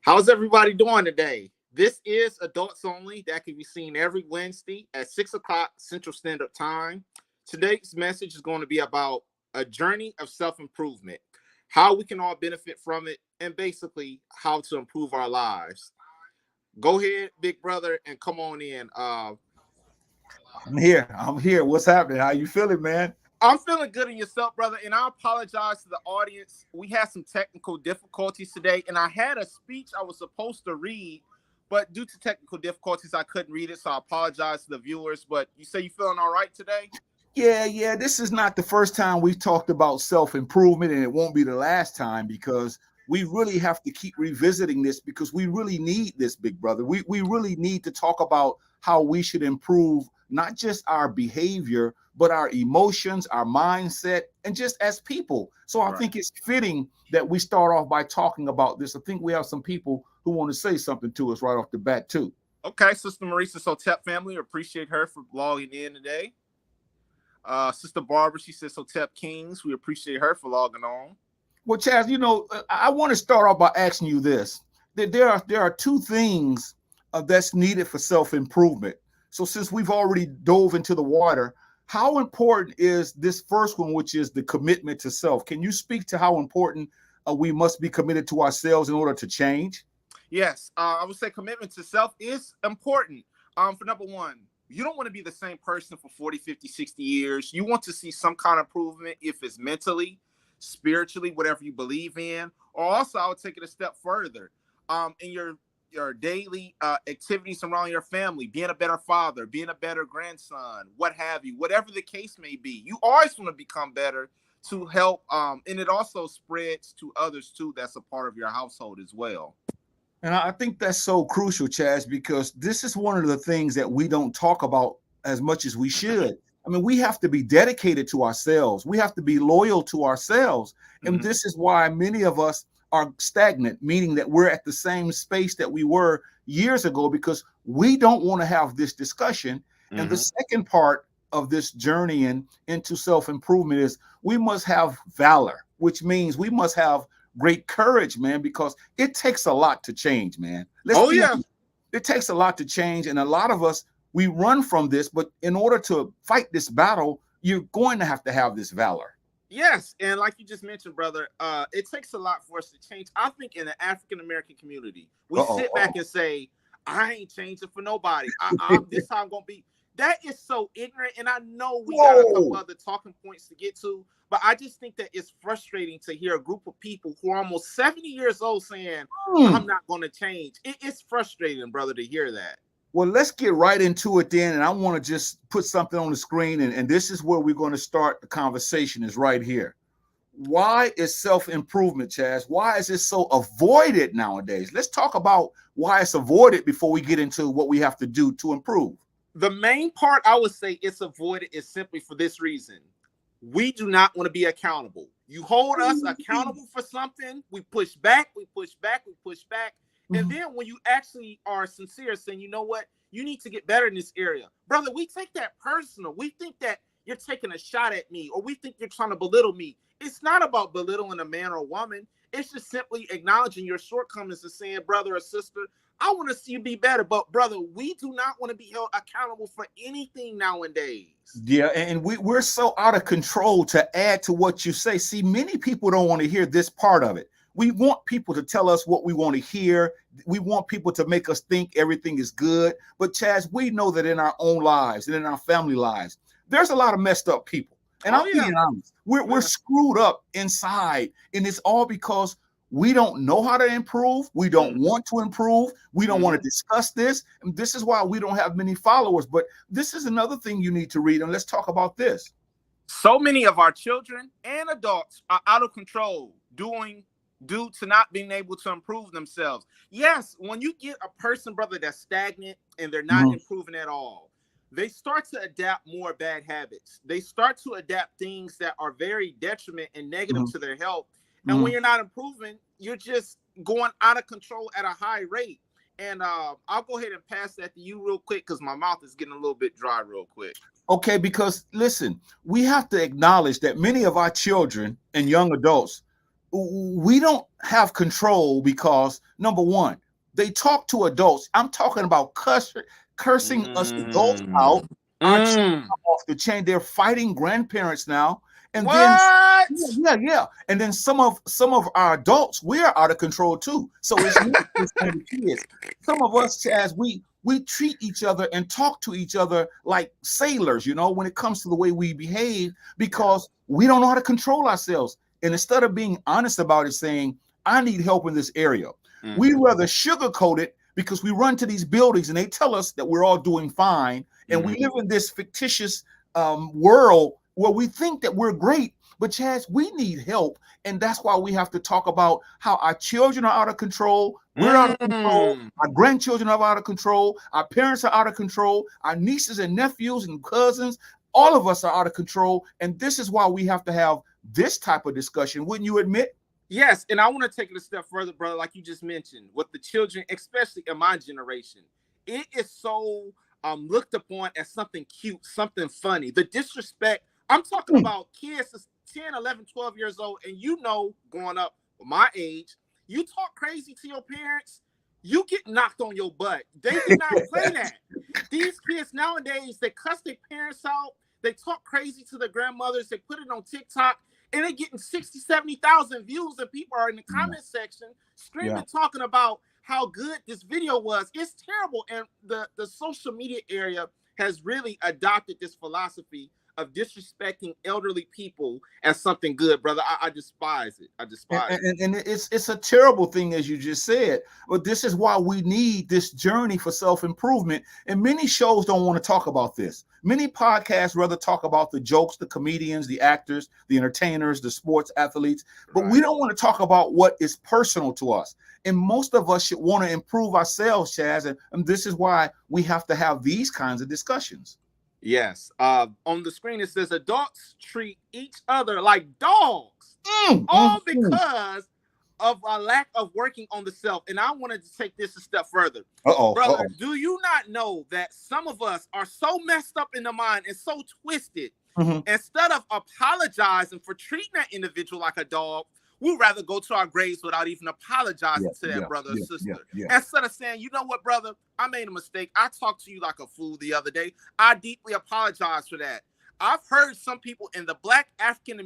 How's everybody doing today? This is Adults Only that can be seen every Wednesday at 6 o'clock Central Standard Time. Today's message is going to be about a journey of self improvement, how we can all benefit from it, and basically how to improve our lives. Go ahead, big brother, and come on in. I'm here. I'm here. What's happening? How you feeling, man? I'm feeling good in yourself, brother, and I apologize to the audience. We had some technical difficulties today, and I had a speech I was supposed to read, but due to technical difficulties, I couldn't read it, so I apologize to the viewers. But you say you feeling all right today? Yeah. This is not the first time we've talked about self-improvement, and it won't be the last time because we really have to keep revisiting this because we really need this, big brother. We really need to talk about how we should improve not just our behavior, but our emotions, our mindset, and just as people. So I Right. think it's fitting that we start off by talking about this. I think we have some people who want to say something to us right off the bat, too. Okay, Sister Marisa Sotep family, appreciate her for logging in today. Sister Barbara, she says Sotep Kings, we appreciate her for logging on. Well, Chaz, I want to start off by asking you this. There are two things that's needed for self-improvement. So since we've already dove into the water, how important is this first one, which is the commitment to self? Can you speak to how important we must be committed to ourselves in order to change? Yes, I would say commitment to self is important. For number one, you don't want to be the same person for 40, 50, 60 years. You want to see some kind of improvement if it's mentally, spiritually, whatever you believe in. Or also, I would take it a step further. In your daily activities around your family, being a better father, being a better grandson, what have you, whatever the case may be, you always want to become better to help. And it also spreads to others too. That's a part of your household as well. And I think that's so crucial, Chaz, because this is one of the things that we don't talk about as much as we should. I mean, we have to be dedicated to ourselves. We have to be loyal to ourselves. And Mhm. this is why many of us are stagnant, meaning that we're at the same space that we were years ago because we don't want to have this discussion. And the Mhm. second part of this journey into self-improvement is we must have valor, which means we must have great courage, man, because it takes a lot to change, man. Let's Oh be yeah. honest. It takes a lot to change. And a lot of us, we run from this, but in order to fight this battle, you're going to have this valor. Yes, and like you just mentioned, brother, it takes a lot for us to change. I think in the African American community, we Uh-oh. sit back and say, "I ain't changing for nobody. This how I'm gonna be." That is so ignorant, and I know we got a couple Whoa. other talking points to get to, but I just think that it's frustrating to hear a group of people who are almost 70 years old saying, "I'm Hmm. not going to change." It's frustrating, brother, to hear that. Well, let's get right into it then. And I want to just put something on the screen. And this is where we're going to start the conversation is right here. Why is self-improvement, Chaz? Why is it so avoided nowadays? Let's talk about why it's avoided before we get into what we have to do to improve. The main part I would say it's avoided is simply for this reason. We do not want to be accountable. You hold us accountable for something, we push back, we push back, we push back. And Mhm. then when you actually are sincere, saying, you know what, you need to get better in this area, brother, we take that personal. We think that you're taking a shot at me, or we think you're trying to belittle me. It's not about belittling a man or woman. It's just simply acknowledging your shortcomings and saying, brother or sister, I want to see you be better. But brother, we do not want to be held accountable for anything nowadays. Yeah, and we're so out of control to add to what you say. See, many people don't want to hear this part of it. We want people to tell us what we want to hear. We want people to make us think everything is good. But Chaz, we know that in our own lives and in our family lives, there's a lot of messed up people. And Oh I'm yeah. being honest. We're Yeah. screwed up inside. And it's all because we don't know how to improve. We don't Mm-hmm. want to improve. We don't want to Mm-hmm. discuss this. And this is why we don't have many followers. But this is another thing you need to read. And let's talk about this. So many of our children and adults are out of control doing due to not being able to improve themselves. Yes, when you get a person, brother, that's stagnant and they're not Mhm. improving at all, they start to adapt more bad habits. They start to adapt things that are very detriment and negative Mhm. to their health. And when Mhm. you're not improving, you're just going out of control at a high rate. And I'll go ahead and pass that to you real quick because my mouth is getting a little bit dry real quick. Okay, because listen, we have to acknowledge that many of our children and young adults, we don't have control because, number one, they talk to adults. I'm talking about cursing us adults out. Our children are off the chain. They're fighting grandparents now. And then What? yeah. And then some of our adults, we're out of control too. So it's not just on the kids. Some of us, Chaz, we treat each other and talk to each other like sailors, you know, when it comes to the way we behave, because we don't know how to control ourselves. And instead of being honest about it, saying, I need help in this area, we rather sugarcoat it, because we run to these buildings and they tell us that we're all doing fine. And we live in this fictitious world where we think that we're great. But Chaz, we need help. And that's why we have to talk about how our children are out of control. We're out of control. Our grandchildren are out of control. Our parents are out of control. Our nieces and nephews and cousins, all of us are out of control. And this is why we have to have this type of discussion. Wouldn't you admit? Yes, and I want to take it a step further, brother, like you just mentioned, with the children, especially in my generation. It is so looked upon as something cute, something funny. The disrespect, I'm talking about kids that's 10, 11, 12 years old, and you know, growing up my age, you talk crazy to your parents, you get knocked on your butt. They do not play that. These kids nowadays, they cuss their parents out, they talk crazy to their grandmothers, they put it on TikTok, and they're getting 60, 70,000 views, and people are in the comment section screaming, talking about how good this video was. It's terrible. And the social media area has really adopted this philosophy of disrespecting elderly people as something good, brother. I despise it. I despise it. And it's a terrible thing, as you just said. But this is why we need this journey for self-improvement. And many shows don't want to talk about this. Many podcasts rather talk about the jokes, the comedians, the actors, the entertainers, the sports athletes. But we don't want to talk about what is personal to us. And most of us should want to improve ourselves, Chaz. And this is why we have to have these kinds of discussions. Yes. On the screen, it says adults treat each other like dogs, all because of a lack of working on the self. And I wanted to take this a step further. Brother, do you not know that some of us are so messed up in the mind and so twisted, instead of apologizing for treating that individual like a dog, we'd rather go to our graves without even apologizing to that brother or sister. Instead of saying, you know what, brother, I made a mistake. I talked to you like a fool the other day. I deeply apologize for that. I've heard some people in the Black African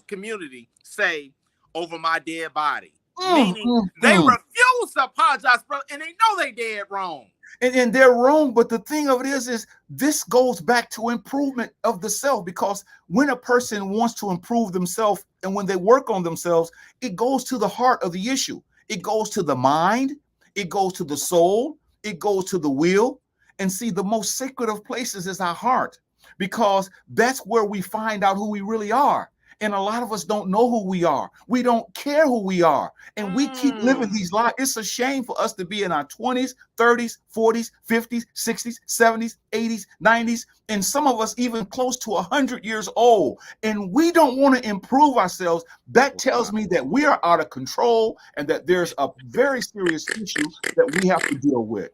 community say, over my dead body. Meaning they refuse to apologize, brother, and they know they dead wrong. And they're wrong, but the thing of it is this goes back to improvement of the self, because when a person wants to improve themselves and when they work on themselves, it goes to the heart of the issue. It goes to the mind, it goes to the soul, it goes to the will. And see, the most sacred of places is our heart, because that's where we find out who we really are. And a lot of us don't know who we are. We don't care who we are. And we keep living these lives. It's a shame for us to be in our 20s, 30s, 40s, 50s, 60s, 70s, 80s, 90s, and some of us even close to 100 years old. And we don't want to improve ourselves. That tells me that we are out of control and that there's a very serious issue that we have to deal with.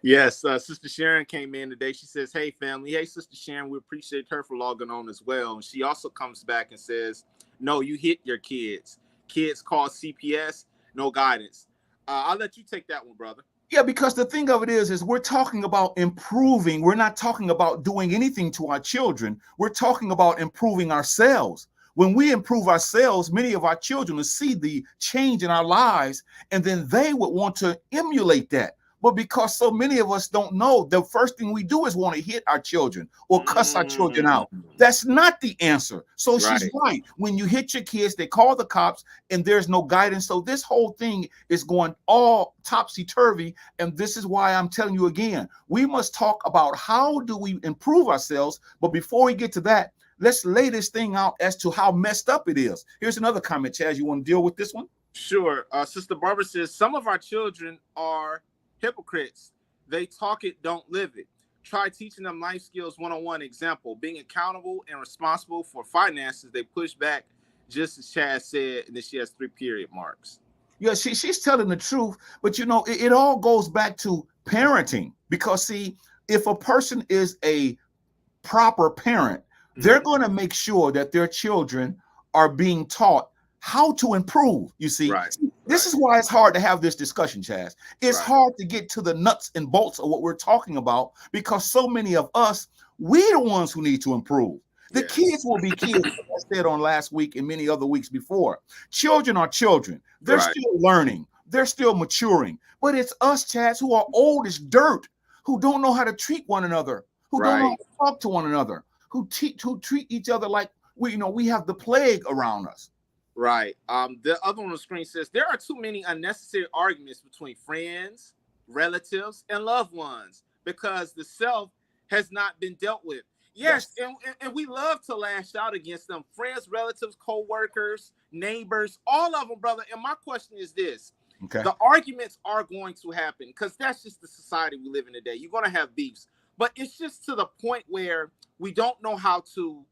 Yes, Sister Sharon came in today. She says, hey, family. Hey, Sister Sharon, we appreciate her for logging on as well. And she also comes back and says, no, you hit your kids. Kids call CPS, no guidance. I'll let you take that one, brother. Yeah, because the thing of it is we're talking about improving. We're not talking about doing anything to our children. We're talking about improving ourselves. When we improve ourselves, many of our children will see the change in our lives, and then they would want to emulate that. But because so many of us don't know, the first thing we do is want to hit our children or cuss our children out. That's not the answer. So she's right. When you hit your kids, they call the cops and there's no guidance. So this whole thing is going all topsy-turvy. And this is why I'm telling you again, we must talk about how do we improve ourselves. But before we get to that, let's lay this thing out as to how messed up it is. Here's another comment, Chaz. You want to deal with this one? Sure. Sister Barbara says, some of our children are hypocrites. They talk it, don't live it. Try teaching them life skills 101. Example, being accountable and responsible for finances. They push back, just as Chaz said, and then she has 3 period marks. Yeah, she's telling the truth, but you know, it all goes back to parenting, because see, if a person is a proper parent, they're going to make sure that their children are being taught how to improve. You see, Right. This is why it's hard to have this discussion, Chaz. It's hard to get to the nuts and bolts of what we're talking about because so many of us, we're the ones who need to improve. The kids will be kids, as I said on last week and many other weeks before. Children are children. They're still learning. They're still maturing. But it's us, Chaz, who are old as dirt, who don't know how to treat one another, who don't know how to talk to one another, who treat each other like we have the plague around us. Right. The other one on the screen says there are too many unnecessary arguments between friends, relatives, and loved ones because the self has not been dealt with. Yes. And we love to lash out against them. Friends, relatives, co-workers, neighbors, all of them, brother. And my question is this. Okay. The arguments are going to happen because that's just the society we live in today. You're going to have beefs. But it's just to the point where we don't know how to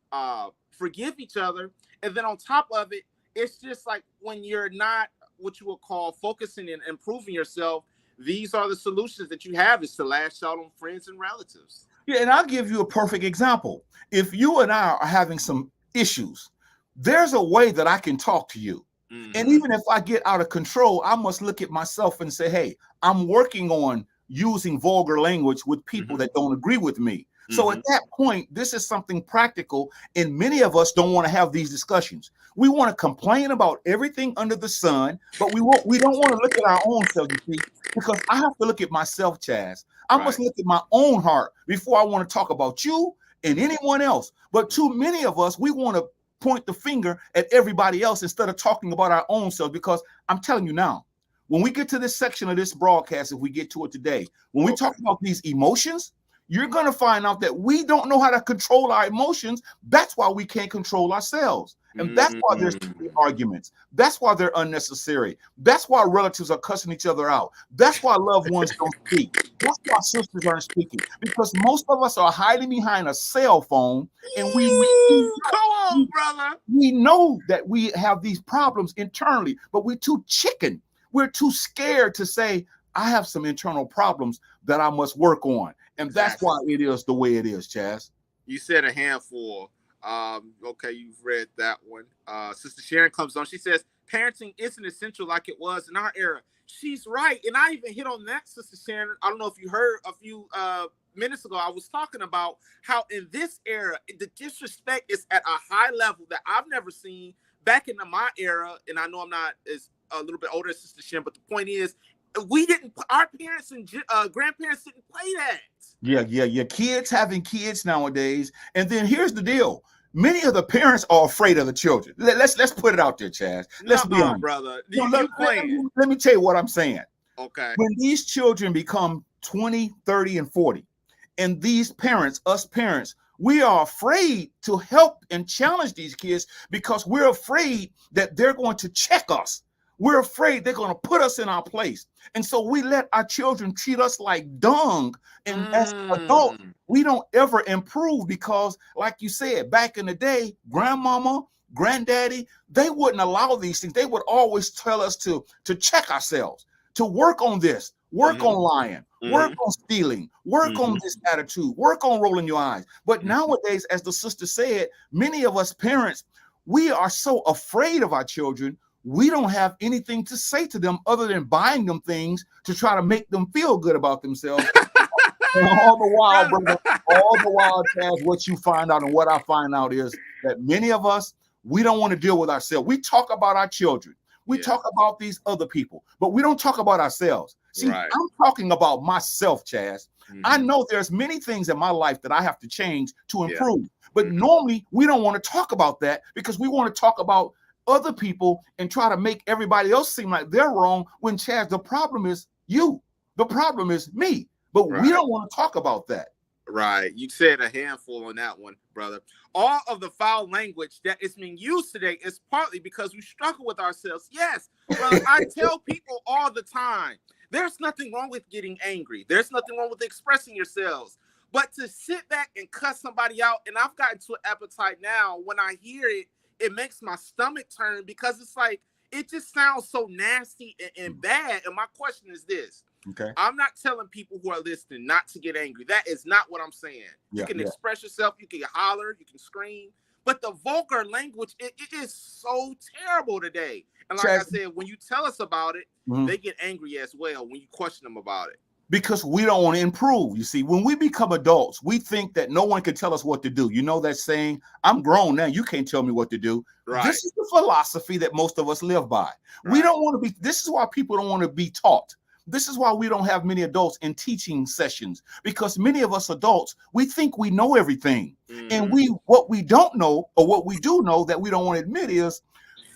forgive each other. And then on top of it, it's just like when you're not what you would call focusing and improving yourself, these are the solutions that you have is to lash out on friends and relatives. Yeah, and I'll give you a perfect example. If you and I are having some issues, there's a way that I can talk to you. Mm-hmm. And even if I get out of control, I must look at myself and say, hey, I'm working on using vulgar language with people that don't agree with me. So at that point, this is something practical, and many of us don't want to have these discussions. We want to complain about everything under the sun, but we don't want to look at our own self, you see, because I have to look at myself, Chaz. I must look at my own heart before I want to talk about you and anyone else. But too many of us, we want to point the finger at everybody else instead of talking about our own self, because I'm telling you now, when we get to this section of this broadcast, if we get to it today, when we talk about these emotions, you're going to find out that we don't know how to control our emotions. That's why we can't control ourselves. And that's why there's arguments. That's why they're unnecessary. That's why relatives are cussing each other out. That's why loved ones don't speak. That's why sisters aren't speaking. Because most of us are hiding behind a cell phone. And we know that we have these problems internally, but we're too chicken. We're too scared to say, I have some internal problems that I must work on. And that's why it is the way it is, Chaz. You said a handful. Okay, you've read that one. Sister Sharon comes on. She says, parenting isn't essential like it was in our era. She's right. And I even hit on that, Sister Sharon. I don't know if you heard a few minutes ago, I was talking about how in this era, the disrespect is at a high level that I've never seen back in my era. And I know I'm not as a little bit older, Sister Sharon, but the point is, our parents and grandparents didn't play that. Yeah. Kids having kids nowadays. And then here's the deal. Many of the parents are afraid of the children. Let's put it out there, Chaz. Let's be honest. Brother. Let me tell you what I'm saying. Okay. When these children become 20, 30, and 40, and these parents, us parents, we are afraid to help and challenge these kids because we're afraid that they're going to check us. We're afraid they're going to put us in our place. And so we let our children treat us like dung. And as adults, we don't ever improve because, like you said, back in the day, grandmama, granddaddy, they wouldn't allow these things. They would always tell us to check ourselves, to work on this, work on lying, work on stealing, work on this attitude, work on rolling your eyes. But nowadays, as the sister said, many of us parents, we are so afraid of our children. We don't have anything to say to them other than buying them things to try to make them feel good about themselves. And all the while, brother, Chaz, what you find out and what I find out is that many of us, we don't want to deal with ourselves. We talk about our children. We talk about these other people, but we don't talk about ourselves. See, I'm talking about myself, Chaz. I know there's many things in my life that I have to change to improve, but normally we don't want to talk about that because we want to talk about other people and try to make everybody else seem like they're wrong when, Chaz, the problem is you. The problem is me. But we don't want to talk about that. Right. You said a handful on that one, brother. All of the foul language that is being used today is partly because we struggle with ourselves. Yes, brother, I tell people all the time, there's nothing wrong with getting angry. There's nothing wrong with expressing yourselves. But to sit back and cuss somebody out, and I've gotten to an appetite now, when I hear it, it makes my stomach turn because it's like, it just sounds so nasty and bad. And my question is this. Okay. I'm not telling people who are listening not to get angry. That is not what I'm saying. You can express yourself. You can holler. You can scream. but the vulgar language, it is so terrible today. And like Chazz, I said, when you tell us about it, mhm. they get angry as well when you question them about it. Because we don't want to improve. You see, when we become adults, we think that no one can tell us what to do. You know that saying, I'm grown now, you can't tell me what to do. Right. This is the philosophy that most of us live by. We Right. don't want to be, this is why people don't want to be taught. This is why we don't have many adults in teaching sessions, because many of us adults, we think we know everything. And what we don't know, or what we do know that we don't want to admit, is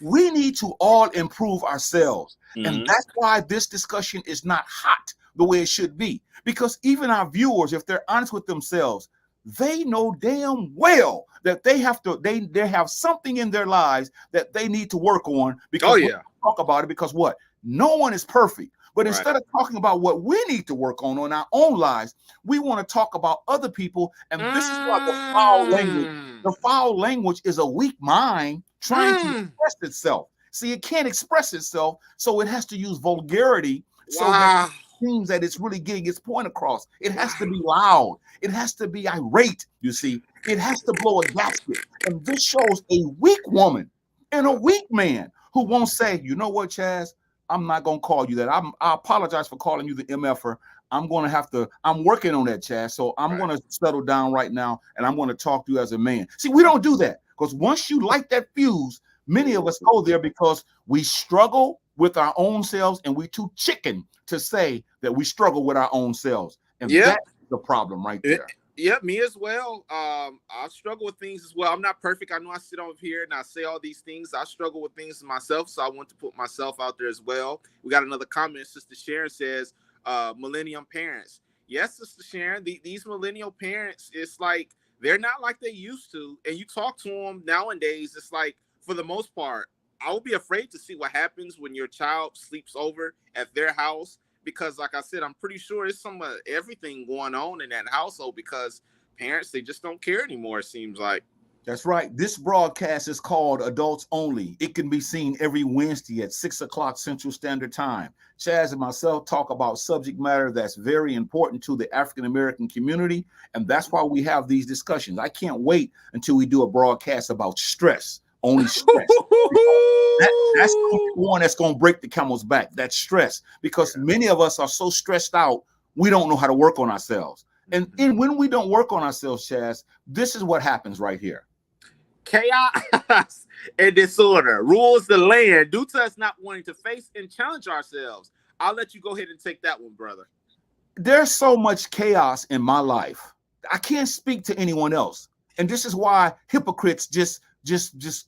we need to all improve ourselves. And that's why this discussion is not hot the way it should be, because even our viewers, if they're honest with themselves, they know damn well that they have something in their lives that they need to work on, because we talk about it, because what? No one is perfect. But instead of talking about what we need to work on our own lives, we want to talk about other people. And this is why the foul language is a weak mind trying to express itself. See, it can't express itself, so it has to use vulgarity so that it seems that it's really getting its point across. It has to be loud. It has to be irate, you see. It has to blow a gasket. And this shows a weak woman and a weak man who won't say, you know what, Chazz? I'm not going to call you that. I apologize for calling you the MFer. I'm working on that, Chazz. So I'm going to settle down right now, and I'm going to talk to you as a man. See, we don't do that, because once you light that fuse, many of us go there because we struggle with our own selves, and we too chicken to say that we struggle with our own selves. And that's the problem right there. Yeah, me as well. I struggle with things as well. I'm not perfect. I know I sit over here and I say all these things. I struggle with things myself, so I want to put myself out there as well. We got another comment. Sister Sharon says, millennium parents. Yes, Sister Sharon, these millennial parents, it's like they're not like they used to. And you talk to them nowadays, it's like, for the most part, I would be afraid to see what happens when your child sleeps over at their house. Because like I said, I'm pretty sure there's some everything going on in that household, because parents, they just don't care anymore, it seems like. That's right. This broadcast is called Adults Only. It can be seen every Wednesday at 6 o'clock Central Standard Time. Chazz and myself talk about subject matter that's very important to the African-American community, and that's why we have these discussions. I can't wait until we do a broadcast about stress. Only stress. That's the one that's going to break the camel's back. That's stress, because many of us are so stressed out, we don't know how to work on ourselves. And when we don't work on ourselves, Chazz, this is what happens right here. Chaos and disorder rules the land due to us not wanting to face and challenge ourselves. I'll let you go ahead and take that one, brother. There's so much chaos in my life. I can't speak to anyone else. And this is why hypocrites just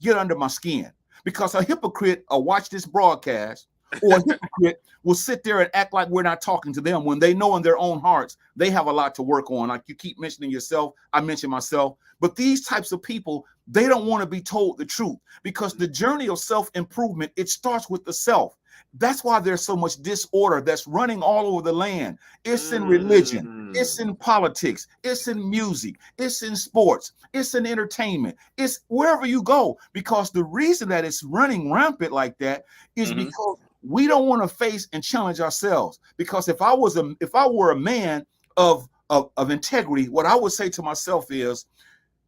get under my skin, because a hypocrite will watch this broadcast, or a hypocrite will sit there and act like we're not talking to them, when they know in their own hearts they have a lot to work on. Like you keep mentioning yourself, I mention myself, but these types of people, they don't want to be told the truth, because the journey of self-improvement, it starts with the self. That's why there's so much disorder that's running all over the land. It's in religion, it's in politics, it's in music, it's in sports, it's in entertainment, it's wherever you go. Because the reason that it's running rampant like that is because we don't want to face and challenge ourselves. Because if I were a man of integrity, what I would say to myself is,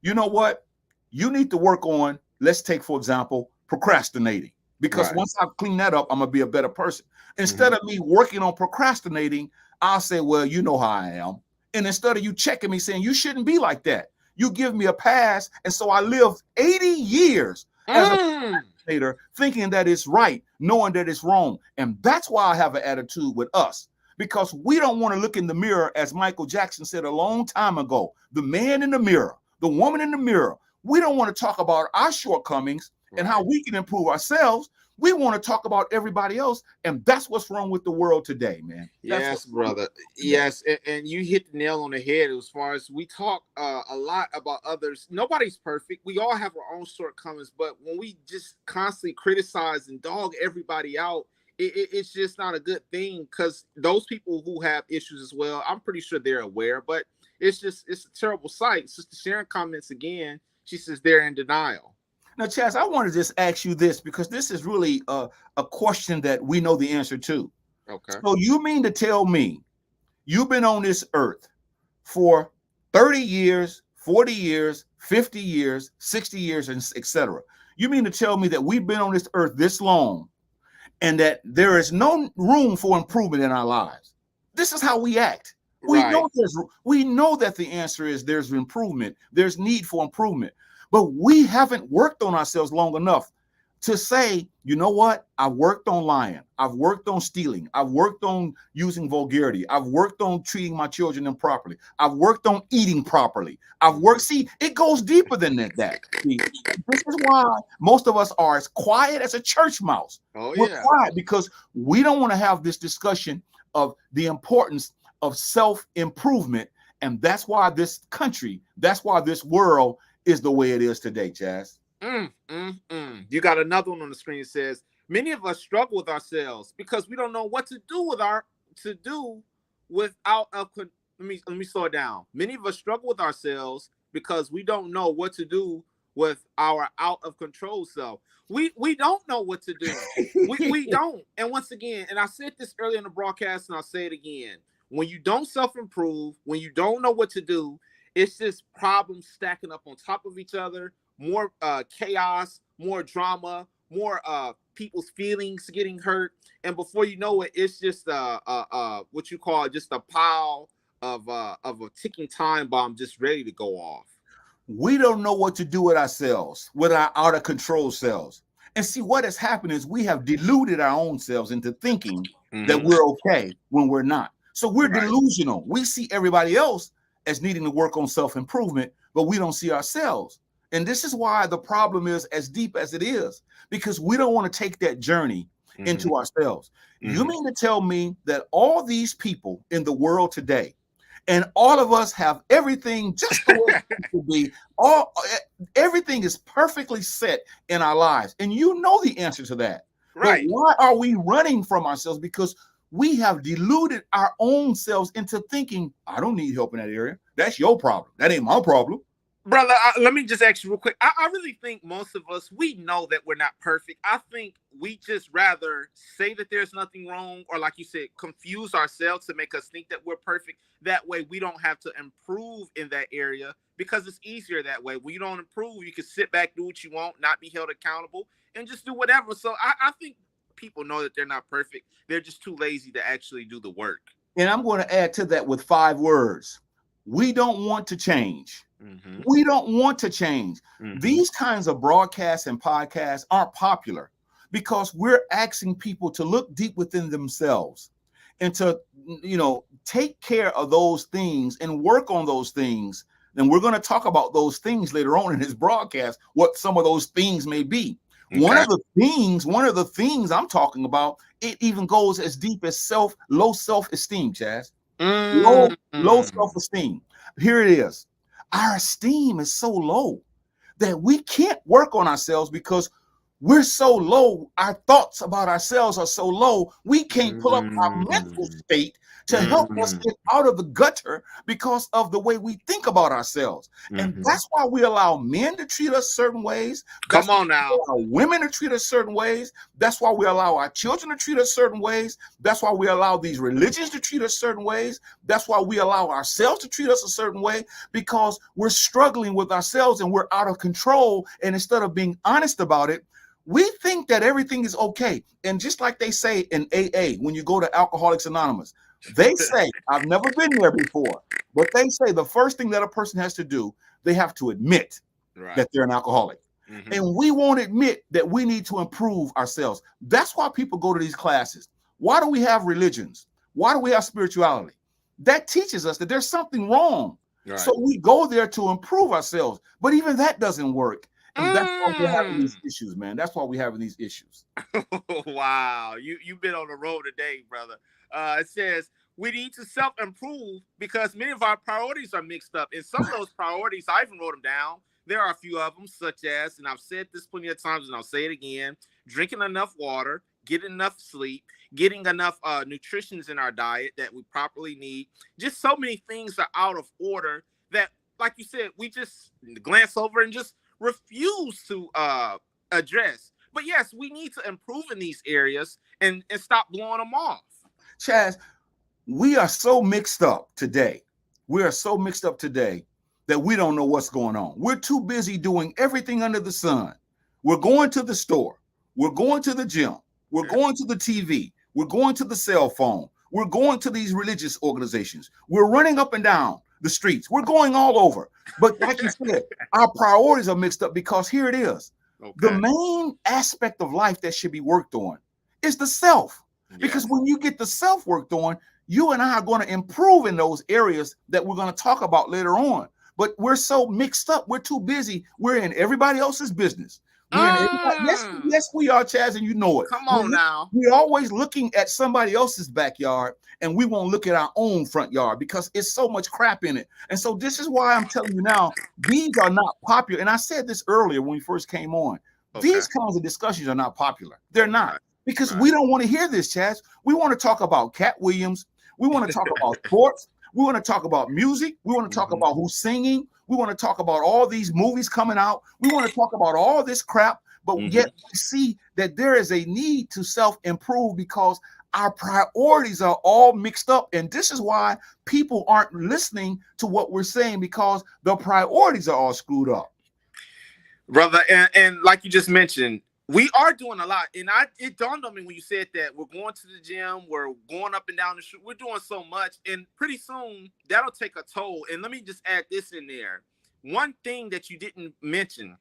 you know what? You need to work on, let's take, for example, procrastinating. Because once I clean that up, I'm going to be a better person. Instead of me working on procrastinating, I'll say, well, you know how I am. And instead of you checking me saying, you shouldn't be like that, you give me a pass. And so I lived 80 years as a procrastinator, thinking that it's right, knowing that it's wrong. And that's why I have an attitude with us, because we don't want to look in the mirror, as Michael Jackson said a long time ago, the man in the mirror, the woman in the mirror. We don't want to talk about our shortcomings and how we can improve ourselves. We want to talk about everybody else, and that's what's wrong with the world today, man. Yes, brother. Yes, and you hit the nail on the head. As far as we talk a lot about others, nobody's perfect. We all have our own shortcomings, but when we just constantly criticize and dog everybody out, it's just not a good thing, because those people who have issues as well, I'm pretty sure they're aware, but it's a terrible sight. Sister Sharon comments again. She says they're in denial. Now, Chazz, I want to just ask you this, because this is really a question that we know the answer to. Okay. So you mean to tell me you've been on this earth for 30 years, 40 years, 50 years, 60 years, and etc. You mean to tell me that we've been on this earth this long and that there is no room for improvement in our lives? This is how we act. Right. We know that the answer is there's improvement, there's need for improvement, but we haven't worked on ourselves long enough to say, you know what? I've worked on lying. I've worked on stealing. I've worked on using vulgarity. I've worked on treating my children improperly. I've worked on eating properly. See, it goes deeper than that. See, this is why most of us are as quiet as a church mouse. Oh, We're yeah. quiet because we don't want to have this discussion of the importance of self-improvement. And that's why this country, that's why this world is the way it is today, Chazz. You got another one on the screen that says, many of us struggle with ourselves because we don't know what to do without let me slow it down. Many of us struggle with ourselves because we don't know what to do with our out of control self. We don't know what to do. we don't. And once again, and I said this earlier in the broadcast and I'll say it again. When you don't self-improve, when you don't know what to do, it's just problems stacking up on top of each other, more chaos, more drama, more people's feelings getting hurt. And before you know it, it's just what you call just a pile of a ticking time bomb just ready to go off. We don't know what to do with ourselves, with our out of control selves. And see, what has happened is we have deluded our own selves into thinking that we're okay when we're not. So we're delusional. We see everybody else as needing to work on self-improvement, but we don't see ourselves. And this is why the problem is as deep as it is, because we don't want to take that journey into ourselves. You mean to tell me that all these people in the world today, and all of us have everything just the way it should be, everything is perfectly set in our lives, and you know the answer to that. Right? But why are we running from ourselves? Because we have deluded our own selves into thinking, I don't need help in that area. That's your problem. That ain't my problem. Brother, let me just ask you real quick. I really think most of us, we know that we're not perfect. I think we just rather say that there's nothing wrong, or like you said, confuse ourselves to make us think that we're perfect. That way we don't have to improve in that area, because it's easier that way. When you don't improve, you can sit back, do what you want, not be held accountable, and just do whatever. So I think people know that they're not perfect. They're just too lazy to actually do the work. And I'm going to add to that with 5 words. We don't want to change. We don't want to change. These kinds of broadcasts and podcasts aren't popular because we're asking people to look deep within themselves and to, take care of those things and work on those things. And we're going to talk about those things later on in this broadcast, what some of those things may be. Okay. One of the things I'm talking about, it even goes as deep as low self-esteem, Chazz. Low self-esteem. Here it is. Our esteem is so low that we can't work on ourselves because we're so low. Our thoughts about ourselves are so low. We can't pull up our mental state to help us get out of the gutter because of the way we think about ourselves. And that's why we allow men to treat us certain ways. Come on now. We allow women to treat us certain ways. That's why we allow our children to treat us certain ways. That's why we allow these religions to treat us certain ways. That's why we allow ourselves to treat us a certain way, because we're struggling with ourselves and we're out of control. And instead of being honest about it, we think that everything is okay. And just like they say in AA, when you go to Alcoholics Anonymous, they say, I've never been there before, but they say the first thing that a person has to do, they have to admit that they're an alcoholic. And we won't admit that we need to improve ourselves. That's why people go to these classes. Why do we have religions? Why do we have spirituality? That teaches us that there's something wrong. So we go there to improve ourselves, but even that doesn't work. And that's why we're having these issues, man. That's why we're having these issues. Wow. You've been on the road today, brother. It says we need to self-improve because many of our priorities are mixed up. And some of those priorities, I even wrote them down. There are a few of them, such as, and I've said this plenty of times and I'll say it again, drinking enough water, getting enough sleep, getting enough nutritions in our diet that we properly need. Just so many things are out of order that, like you said, we just glance over and just refuse to address. But yes, we need to improve in these areas and stop blowing them off. Chazz, we are so mixed up today. We are so mixed up today that we don't know what's going on. We're too busy doing everything under the sun. We're going to the store. We're going to the gym. We're going to the TV. We're going to the cell phone. We're going to these religious organizations. We're running up and down the streets. We're going all over. But like you said, our priorities are mixed up because here it is. Okay. The main aspect of life that should be worked on is the self. Yes. Because when you get the self worked on, you and I are going to improve in those areas that we're going to talk about later on. But we're so mixed up. We're too busy. We're in everybody else's business. Yes, we are, Chazz, and you know it. Come on now. We're always looking at somebody else's backyard, and we won't look at our own front yard because it's so much crap in it. And so this is why I'm telling you now, these are not popular. And I said this earlier when we first came on. Okay. These kinds of discussions are not popular. They're not. Because we don't want to hear this, Chazz. We want to talk about Cat Williams. We want to talk about sports. We want to talk about music. We want to talk about who's singing. We want to talk about all these movies coming out. We want to talk about all this crap, but yet we see that there is a need to self-improve because our priorities are all mixed up. And this is why people aren't listening to what we're saying because the priorities are all screwed up. Brother, and like you just mentioned, we are doing a lot. And it dawned on me when you said that we're going to the gym, we're going up and down the street, we're doing so much. And pretty soon that'll take a toll. And let me just add this in there. One thing that you didn't mention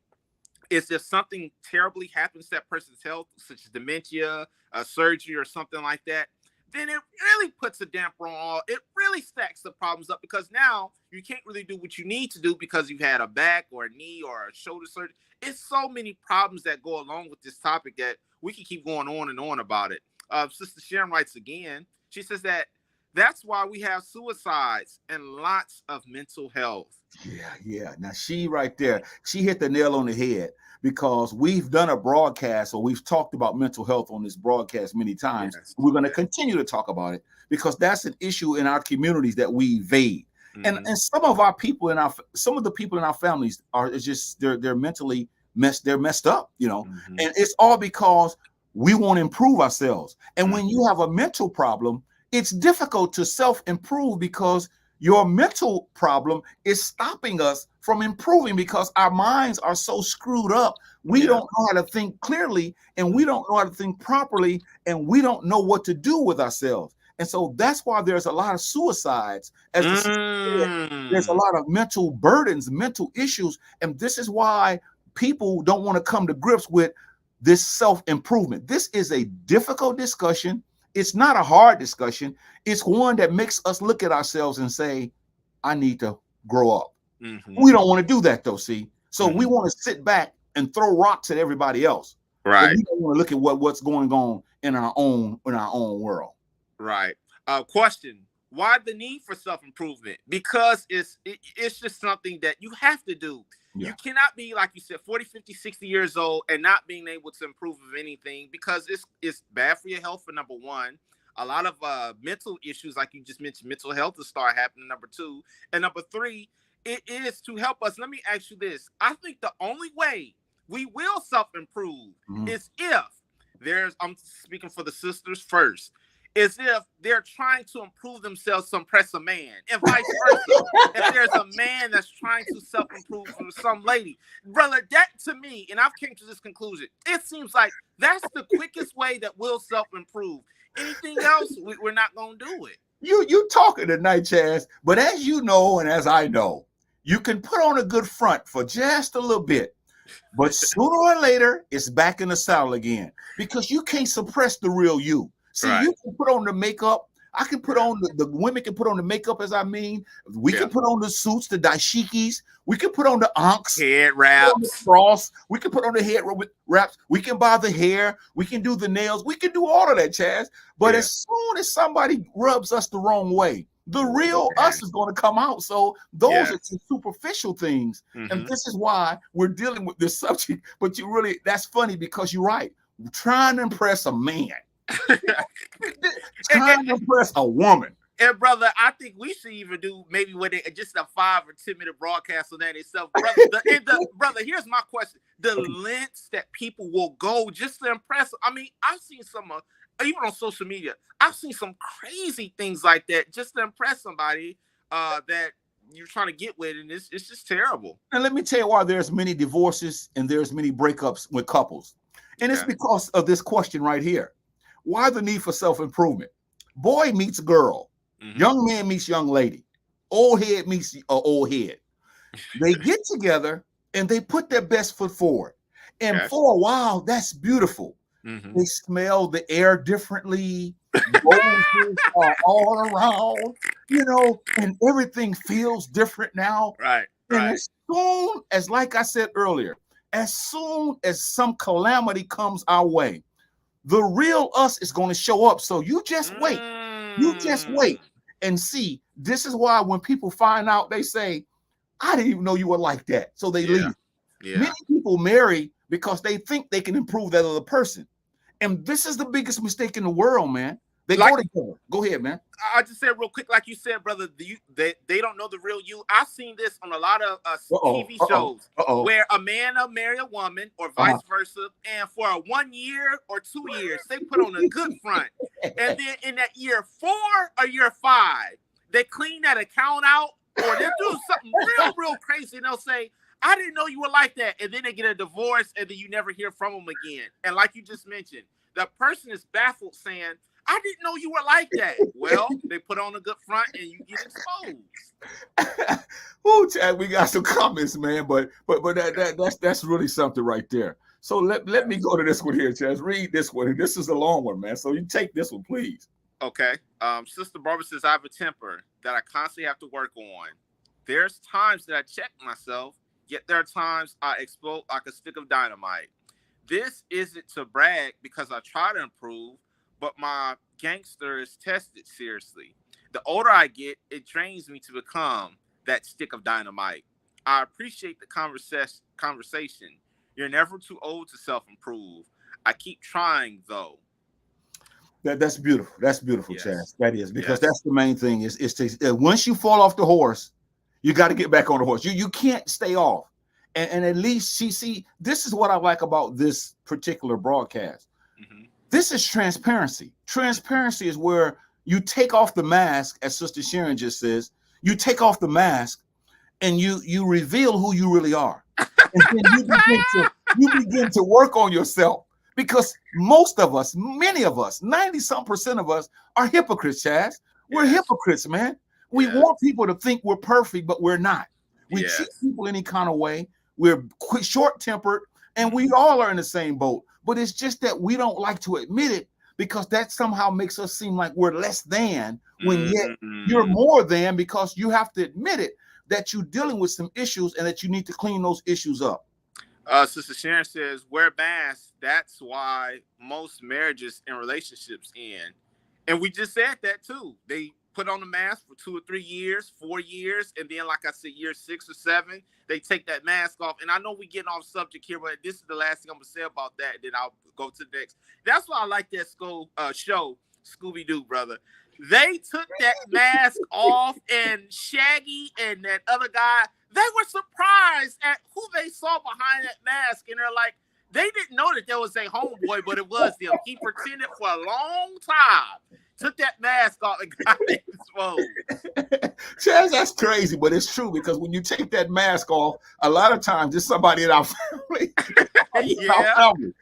is if something terribly happens to that person's health, such as dementia, surgery, or something like that, then it really puts a damper on all. It really stacks the problems up because now you can't really do what you need to do because you've had a back or a knee or a shoulder surgery. It's so many problems that go along with this topic that we can keep going on and on about it. Sister Sharon writes again. She says that's why we have suicides and lots of mental health. Yeah. Now she right there, she hit the nail on the head because we've done a broadcast or we've talked about mental health on this broadcast many times. Yes. We're going to continue to talk about it because that's an issue in our communities that we evade. And some of our people some of the people in our families are just they're mentally messed up, you know, and it's all because we want to improve ourselves. And when you have a mental problem, it's difficult to self-improve because your mental problem is stopping us from improving because our minds are so screwed up. We don't know how to think clearly and we don't know how to think properly and we don't know what to do with ourselves. And so that's why there's a lot of suicides. As there's a lot of mental burdens, mental issues. And this is why people don't want to come to grips with this self-improvement. This is a difficult discussion. It's not a hard discussion. It's one that makes us look at ourselves and say, I need to grow up. We don't want to do that though, see? So we want to sit back and throw rocks at everybody else. Right. We don't want to look at what's going on in our own world. Right. Question. Why the need for self-improvement? Because it's just something that you have to do. Yeah. You cannot be, like you said, 40, 50, 60 years old and not being able to improve of anything because it's bad for your health, for number one. A lot of mental issues, like you just mentioned, mental health will start happening, number two. And number three, it is to help us. Let me ask you this. I think the only way we will self-improve is if I'm speaking for the sisters first, is if they're trying to improve themselves to impress a man, and vice versa. If there's a man that's trying to self-improve from some lady, brother, that to me, and I've came to this conclusion, it seems like that's the quickest way that we'll self-improve. Anything else, we're not gonna do it. You talking tonight, Chazz, but as you know, and as I know, you can put on a good front for just a little bit, but sooner or later, it's back in the saddle again because you can't suppress the real you. See, you can put on the makeup. I can put on the women can put on the makeup, as I mean. We can put on the suits, the dashikis. We can put on the ankhs, head wraps, frost. We can put on the head wraps. We can buy the hair. We can do the nails. We can do all of that, Chazz. But as soon as somebody rubs us the wrong way, the real us is going to come out. So those are some superficial things. And this is why we're dealing with this subject. But that's funny because you're right. We're trying to impress a man. Trying to impress a woman. And brother, I think we should even do maybe just a 5 or 10 minute broadcast on that itself. Brother, brother, here's my question: the lengths that people will go just to impress. I mean, I've seen some, even on social media, I've seen some crazy things like that just to impress somebody. That you're trying to get with, and it's just terrible. And let me tell you why there's many divorces and there's many breakups with couples. And it's because of this question right here. Why the need for self-improvement? Boy meets girl. Young man meets young lady. Old head meets old head. They get together and they put their best foot forward. And for a while, that's beautiful. They smell the air differently. Roses are all around, you know, and everything feels different now. Right. And as soon as, like I said earlier, as soon as some calamity comes our way, the real us is going to show up. So you just wait. You just wait and see. This is why when people find out, they say, I didn't even know you were like that. So they leave. Many people marry because they think they can improve that other person. And this is the biggest mistake in the world, man. They go together. Go ahead, man. I just said real quick, like you said, brother, they don't know the real you. I've seen this on a lot of TV shows where a man will marry a woman or vice versa. And for 1 year or 2 years, they put on a good front. And then in that year 4 or year 5, they clean that account out or they do something real crazy. And they'll say, I didn't know you were like that. And then they get a divorce and then you never hear from them again. And like you just mentioned, the person is baffled saying, I didn't know you were like that. Well, they put on a good front and you get exposed. Oh, Chad, we got some comments, man, but that's really something right there. So let me go to this one here, Chad. Read this one. This is a long one, man. So you take this one, please. Okay. Sister Barbara says, I have a temper that I constantly have to work on. There's times that I check myself, yet there are times I explode like a stick of dynamite. This isn't to brag because I try to improve, but my gangster is tested seriously. The older I get, it trains me to become that stick of dynamite. I appreciate the conversation. You're never too old to self-improve. I keep trying, though. That's beautiful. That's beautiful, yes. Chaz. That is, because that's the main thing is to once you fall off the horse, you got to get back on the horse. You can't stay off. And at least see, this is what I like about this particular broadcast. This is transparency. Transparency is where you take off the mask, as Sister Sharon just says. You take off the mask and you reveal who you really are. And then you begin to work on yourself. Because most of us, many of us, 90-some% of us are hypocrites, Chaz. We're hypocrites, man. We want people to think we're perfect, but we're not. We treat people any kind of way. We're short-tempered, and we all are in the same boat. But it's just that we don't like to admit it because that somehow makes us seem like we're less than, when yet you're more than, because you have to admit it, that you're dealing with some issues and that you need to clean those issues up. Sister Sharon says, wear masks. That's why most marriages and relationships end. And we just said that too. They put on the mask for 2 or 3 years, 4 years. And then, like I said, year 6 or 7, they take that mask off. And I know we're getting off subject here, but this is the last thing I'm going to say about that. Then I'll go to the next. That's why I like that show, Scooby-Doo, brother. They took that mask off, and Shaggy and that other guy, they were surprised at who they saw behind that mask. And they're like, they didn't know that there was a homeboy, but it was them. He pretended for a long time, took that mask off, and got exposed. Chaz, that's crazy, but it's true, because when you take that mask off, a lot of times it's somebody in our family. And sometimes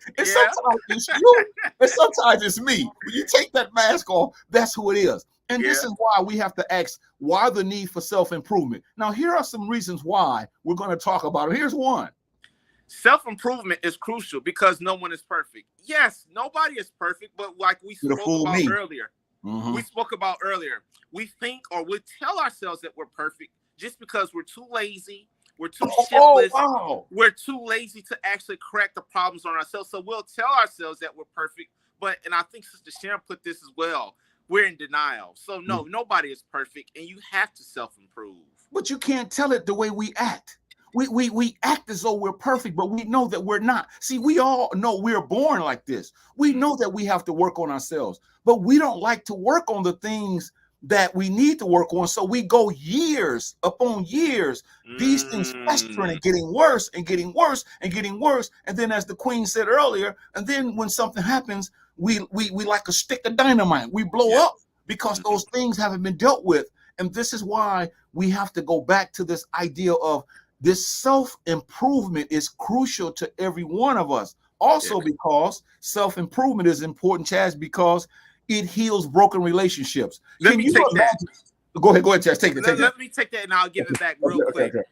it's you, and sometimes it's me. When you take that mask off, that's who it is. And this is why we have to ask, why the need for self-improvement? Now, here are some reasons why we're going to talk about it. Here's one. Self-improvement is crucial because no one is perfect. Yes, nobody is perfect, but like we spoke about earlier, we think or we tell ourselves that we're perfect just because we're too lazy, we're too shiftless, we're too lazy to actually correct the problems on ourselves. So we'll tell ourselves that we're perfect, and I think Sister Sharon put this as well, we're in denial. So no, nobody is perfect, and you have to self-improve. But you can't tell it the way we act. We act as though we're perfect, but we know that we're not. See, we all know we're born like this. We know that we have to work on ourselves, but we don't like to work on the things that we need to work on. So we go years upon years, these things festering and getting worse and getting worse and getting worse. And then, as the Queen said earlier, and then when something happens, we like a stick of dynamite. We blow up because those things haven't been dealt with. And this is why we have to go back to this idea of this self-improvement is crucial to every one of us. Also, because self-improvement is important, Chazz, because it heals broken relationships. Let me take that. Go ahead, Chazz. Take it. Let me take that, and I'll give it back real quick. Okay.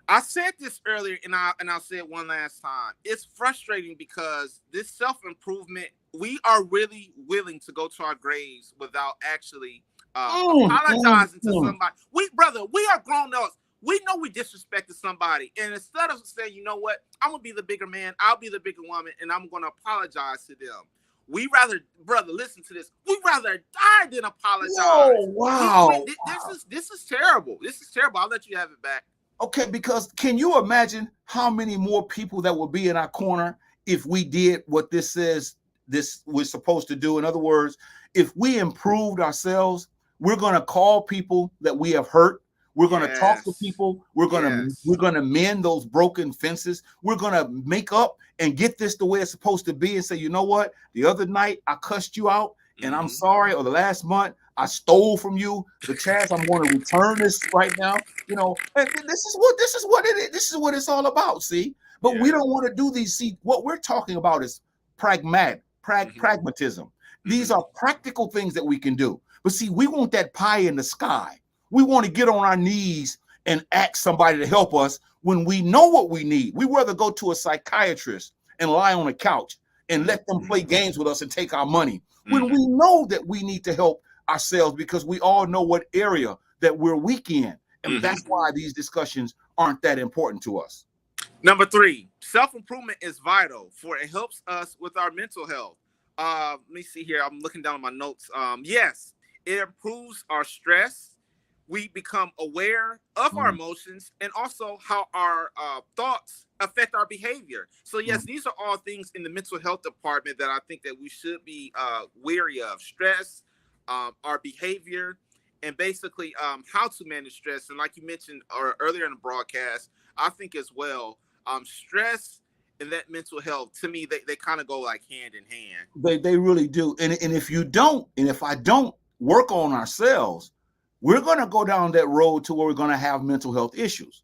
I said this earlier, and I'll say it one last time. It's frustrating because this self-improvement, we are really willing to go to our graves without actually apologizing to somebody. We are grown ups. We know we disrespected somebody, and instead of saying, you know what, I'm gonna be the bigger man, I'll be the bigger woman, and I'm gonna apologize to them. We rather, brother, listen to this. We rather die than apologize. Whoa, wow. This is terrible. This is terrible. I'll let you have it back. Okay, because can you imagine how many more people that would be in our corner if we did what this says this we're supposed to do? In other words, if we improved ourselves, we're going to call people that we have hurt. We're going to talk to people. We're going to mend those broken fences. We're going to make up and get this the way it's supposed to be and say, you know what? The other night I cussed you out and I'm sorry. Or the last month I stole from you. The Chazz, I'm going to return this right now. You know, and this is what it is. This is what it's all about. See, but we don't want to do these. See, what we're talking about is pragmatism. These are practical things that we can do. But see, we want that pie in the sky. We want to get on our knees and ask somebody to help us when we know what we need. We rather go to a psychiatrist and lie on a couch and let them play games with us and take our money when we know that we need to help ourselves, because we all know what area that we're weak in. And that's why these discussions aren't that important to us. Number 3, self-improvement is vital, for it helps us with our mental health. Let me see here. I'm looking down at my notes. Yes, it improves our stress. We become aware of our emotions and also how our thoughts affect our behavior. So yes, these are all things in the mental health department that I think that we should be wary of. Stress, our behavior, and basically how to manage stress. And like you mentioned earlier in the broadcast, I think as well, stress and that mental health, to me, they kind of go like hand in hand. They really do. And if I don't work on ourselves, we're going to go down that road to where we're going to have mental health issues.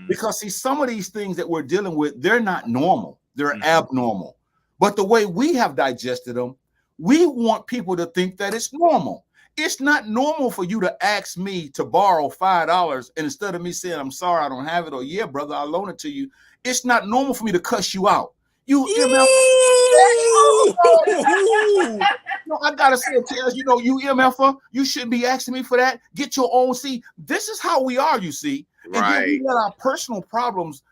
Because see, some of these things that we're dealing with, they're not normal. They're abnormal. But the way we have digested them, we want people to think that it's normal. It's not normal for you to ask me to borrow $5, and instead of me saying, I'm sorry, I don't have it, or yeah, brother, I'll loan it to you. It's not normal for me to cuss you out. You MF. No, I gotta say it, Chazz. You know, you MFer, you shouldn't be asking me for that. Get your own. See, this is how we are, you see. And then we let our personal problems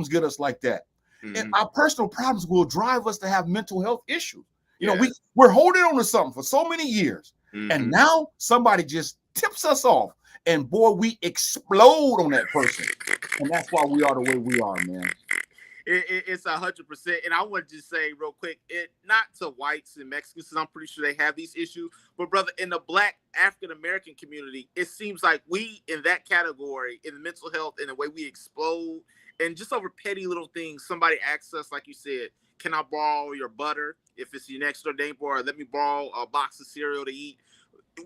get us like that. And our personal problems will drive us to have mental health issues. You know, we're holding on to something for so many years. And now somebody just tips us off. And boy, we explode on that person. And that's why we are the way we are, man. It's 100%. And I want to just say real quick, not to whites and Mexicans, because I'm pretty sure they have these issues, but brother, in the Black African-American community, it seems like we in that category, in the mental health and the way we explode, and just over petty little things, somebody asks us, like you said, can I borrow your butter if it's your next door neighbor, or let me borrow a box of cereal to eat?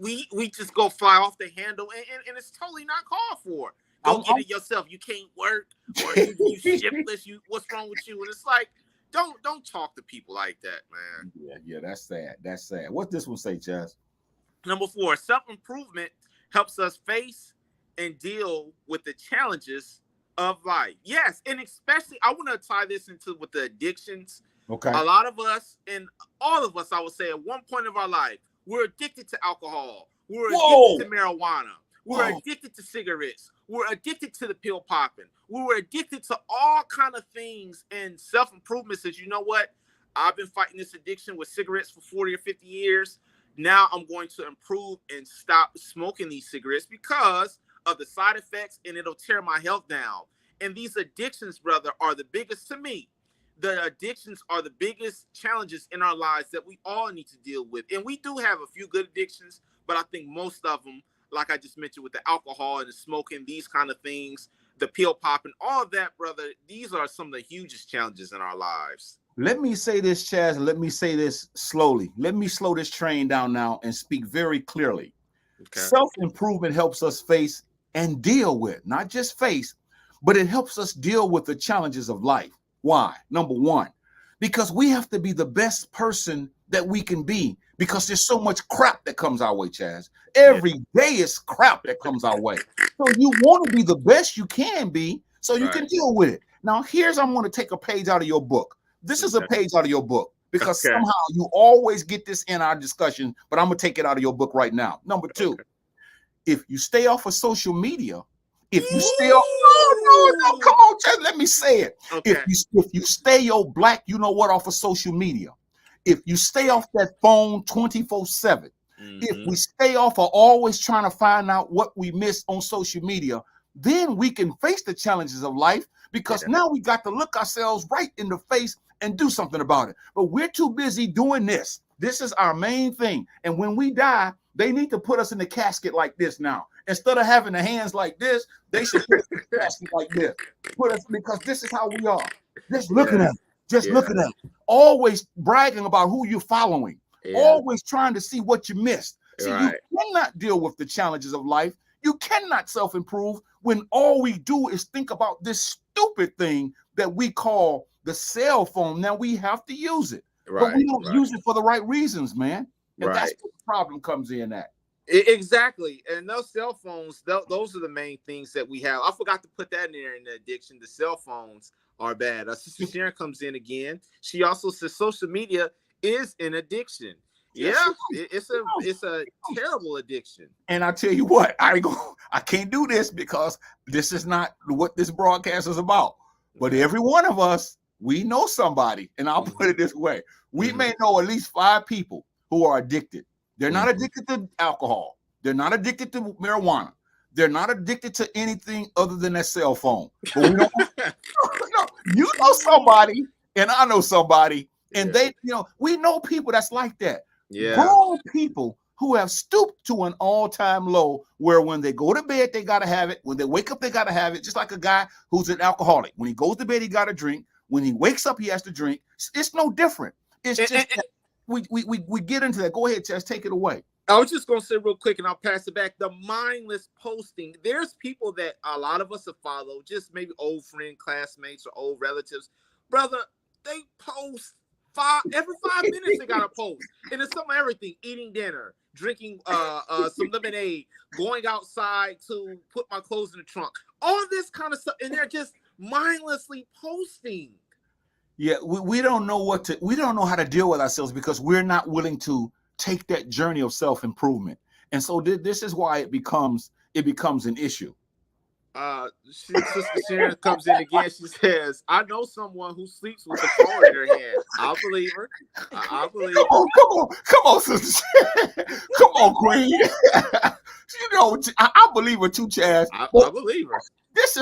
We just go fly off the handle, and it's totally not called for. Go get it yourself. You can't work, or you shiftless. What's wrong with you? And it's like, don't talk to people like that, man. Yeah, that's sad. That's sad. What this one say, Chazz? Number 4, self-improvement helps us face and deal with the challenges of life. Yes, and especially I want to tie this into with the addictions. Okay. A lot of us, and all of us, I would say, at one point of our life, we're addicted to alcohol. We're addicted to marijuana. We're addicted to cigarettes. We're addicted to the pill popping. We were addicted to all kind of things. And self-improvement says, you know what? I've been fighting this addiction with cigarettes for 40 or 50 years. Now I'm going to improve and stop smoking these cigarettes because of the side effects, and it'll tear my health down. And these addictions, brother, are the biggest to me. The addictions are the biggest challenges in our lives that we all need to deal with. And we do have a few good addictions, but I think most of them, like I just mentioned with the alcohol and the smoking, these kind of things, the pill popping, all of that, brother, these are some of the hugest challenges in our lives. Let me say this, Chazz, and let me say this slowly. Let me slow this train down now and speak very clearly. Okay. Self-improvement helps us face and deal with, not just face, but it helps us deal with the challenges of life. Why? Number one, because we have to be the best person that we can be, because there's so much crap that comes our way, Chaz. Yeah. Every day is crap that comes our way. So you want to be the best you can be so you can Right. deal with it. Now, I'm going to take a page out of your book. This is a Okay. page out of your book because Okay. somehow you always get this in our discussion, but I'm going to take it out of your book right now. Number two, Okay. if you stay off of social media, if you stay off, no, come Ooh. on, Chaz, let me say it. Okay. If you stay your black, you know what, off of social media, if you stay off that phone 24/7, if Mm-hmm. we stay off of always trying to find out what we missed on social media, then we can face the challenges of life, because Yeah. now we got to look ourselves right in the face and do something about it. But we're too busy doing this. This is our main thing. And when we die, they need to put us in the casket like this now. Instead of having the hands like this, they should put us in the casket like this. Put us, because this is how we are. Just looking at Yes. it. Just Yeah. looking at it. Always bragging about who you're following. Yeah. Always trying to see what you missed. See, you Right. cannot deal with the challenges of life. You cannot self-improve when all we do is think about this stupid thing that we call the cell phone. Now we have to use it, but Right. we don't Right. use it for the right reasons, man. And that's Right. what the problem comes in at. Exactly. And those cell phones, those are the main things that we have. I forgot to put that in there in the addiction. The cell phones are bad. Sister Sharon comes in again. She also says social media is an addiction. Yes, Yeah, it's a terrible addiction. and I tell you what, I can't do this because this is not what this broadcast is about. But Okay. every one of us, we know somebody, and I'll put it this way: we may know at least 5 people who are addicted. They're not addicted to alcohol. They're not addicted to marijuana. They're not addicted to anything other than that cell phone. But we don't. No, you know somebody, and I know somebody, and Yeah. we know people that's like that. Yeah. Grown people who have stooped to an all-time low, where when they go to bed, they got to have it. When they wake up, they got to have it. Just like a guy who's an alcoholic. When he goes to bed, he got to drink. When he wakes up, he has to drink. It's no different. It's just that we get into that. Go ahead, Chess, take it away. I was just going to say real quick, and I'll pass it back. The mindless posting. There's people that a lot of us have followed, just maybe old friend, classmates, or old relatives. Brother, they post every 5 minutes. They got to post, and it's some everything: eating dinner, drinking some lemonade, going outside to put my clothes in the trunk, all this kind of stuff, and they're just mindlessly posting. Yeah, we don't know we don't know how to deal with ourselves because we're not willing to take that journey of self-improvement. And so this is why it becomes an issue. Sister Sharon comes in again. She says, "I know someone who sleeps with the phone in her hand." I believe her. I believe her. Come on, Sister Sharon. Come on, Queen. I believe her too, Chaz. I believe her. This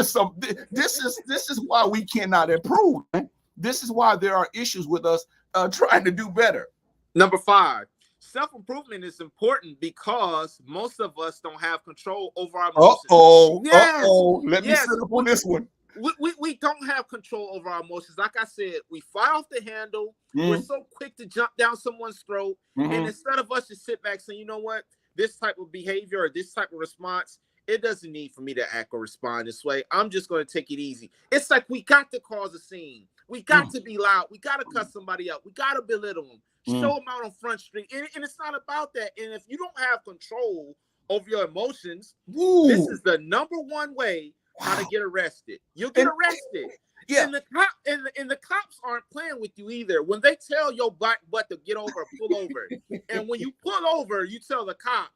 is why we cannot improve, man. This is why there are issues with us trying to do better. Number 5, self-improvement is important because most of us don't have control over our emotions. Yes. Let me sit up on this one. We don't have control over our emotions. Like I said, we fly off the handle. We're so quick to jump down someone's throat. And instead of us just sit back saying, you know what, this type of behavior or this type of response, it doesn't need for me to act or respond this way. I'm just going to take it easy. It's like we got to cause a scene. We got to be loud. We got to cut somebody up. We got to belittle them. Show them out on Front Street. And it's not about that. And if you don't have control over your emotions, this is the number one way how to get arrested. You'll get arrested. Yeah. And the cops aren't playing with you either. When they tell your black butt to get over, pull over. And when you pull over, you tell the cop,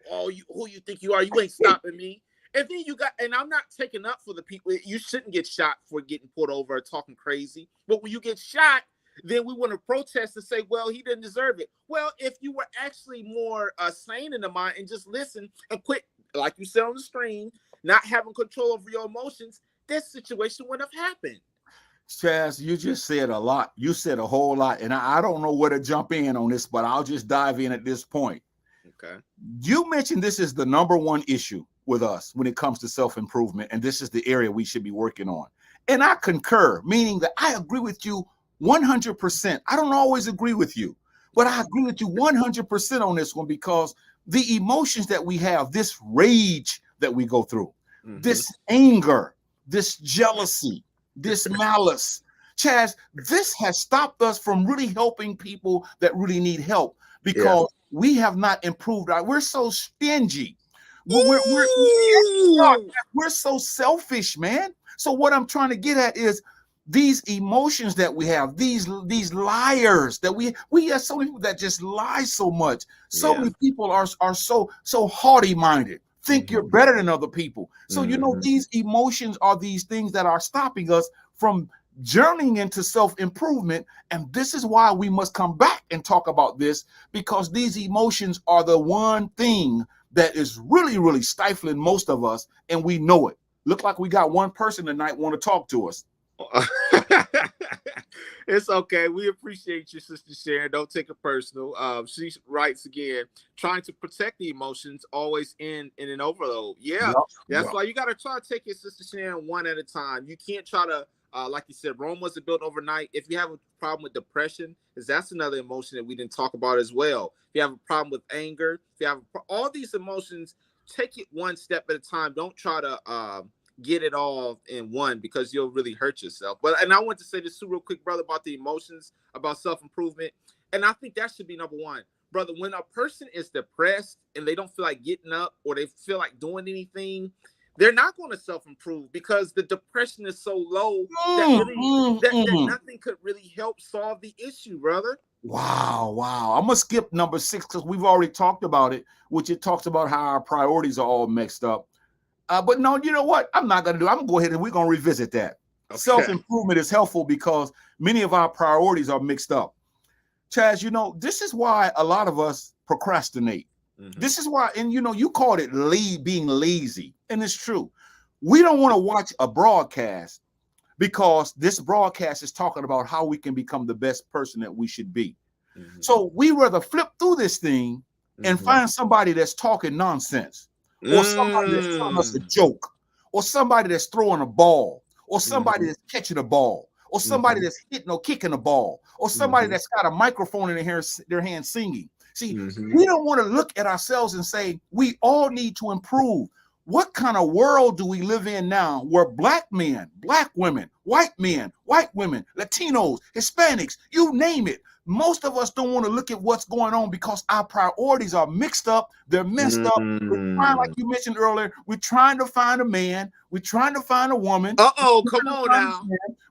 "Oh, who you think you are? You ain't stopping me." And then and I'm not taking up for the people. You shouldn't get shot for getting pulled over or talking crazy. But when you get shot, then we want to protest and say, well, he didn't deserve it. Well, if you were actually more sane in the mind and just listen and quit, like you said on the stream, not having control over your emotions, this situation wouldn't have happened. Chaz, you just said a lot. You said a whole lot. And I don't know where to jump in on this, but I'll just dive in at this point. Okay. You mentioned this is the number one issue with us when it comes to self-improvement, and this is the area we should be working on. And I concur, meaning that I agree with you 100%. I don't always agree with you, But I agree with you 100% on this one, because the emotions that we have, this rage that we go through, this anger, this jealousy, this malice, Chazz, this has stopped us from really helping people that really need help, because we have not improved. We're so stingy. We're so selfish, man. So what I'm trying to get at is these emotions that we have, these liars that we have, so many people that just lie so much. So many people are so haughty minded, think you're better than other people. So you know, these emotions are these things that are stopping us from journeying into self-improvement. And this is why we must come back and talk about this, because these emotions are the one thing that is really, really stifling most of us, and we know it. Look like we got one person tonight want to talk to us. It's okay. We appreciate you, Sister Sharon. Don't take it personal. She writes again, trying to protect the emotions, always in an overload. Yeah, that's why you got to try to take it, Sister Sharon, one at a time. You can't try to, like you said, Rome wasn't built overnight. If you have a problem with depression, because that's another emotion that we didn't talk about as well. If you have a problem with anger, if you have all these emotions, take it one step at a time. Don't try to get it all in one, because you'll really hurt yourself. And I want to say this too real quick, brother, about the emotions, about self-improvement. And I think that should be number one. Brother, when a person is depressed and they don't feel like getting up or they feel like doing anything, they're not going to self-improve, because the depression is so low that nothing could really help solve the issue, brother. Wow. I'm going to skip number 6, because we've already talked about it, which it talks about how our priorities are all mixed up. But no, you know what? I'm not going to do. I'm going to go ahead and we're going to revisit that. Okay. Self-improvement is helpful because many of our priorities are mixed up. Chazz, you know, this is why a lot of us procrastinate. This is why, and you know, you called it being lazy, and it's true. We don't want to watch a broadcast because this broadcast is talking about how we can become the best person that we should be. So we rather flip through this thing and find somebody that's talking nonsense, or somebody that's telling us a joke, or somebody that's throwing a ball, or somebody that's catching a ball, or somebody that's hitting or kicking a ball, or somebody that's got a microphone in their hand singing. See, we don't want to look at ourselves and say, we all need to improve. What kind of world do we live in now where black men, black women, white men, white women, Latinos, Hispanics, you name it, most of us don't want to look at what's going on because our priorities are mixed up. They're messed up. We're trying, like you mentioned earlier, we're trying to find a man. We're trying to find a woman. Come on now.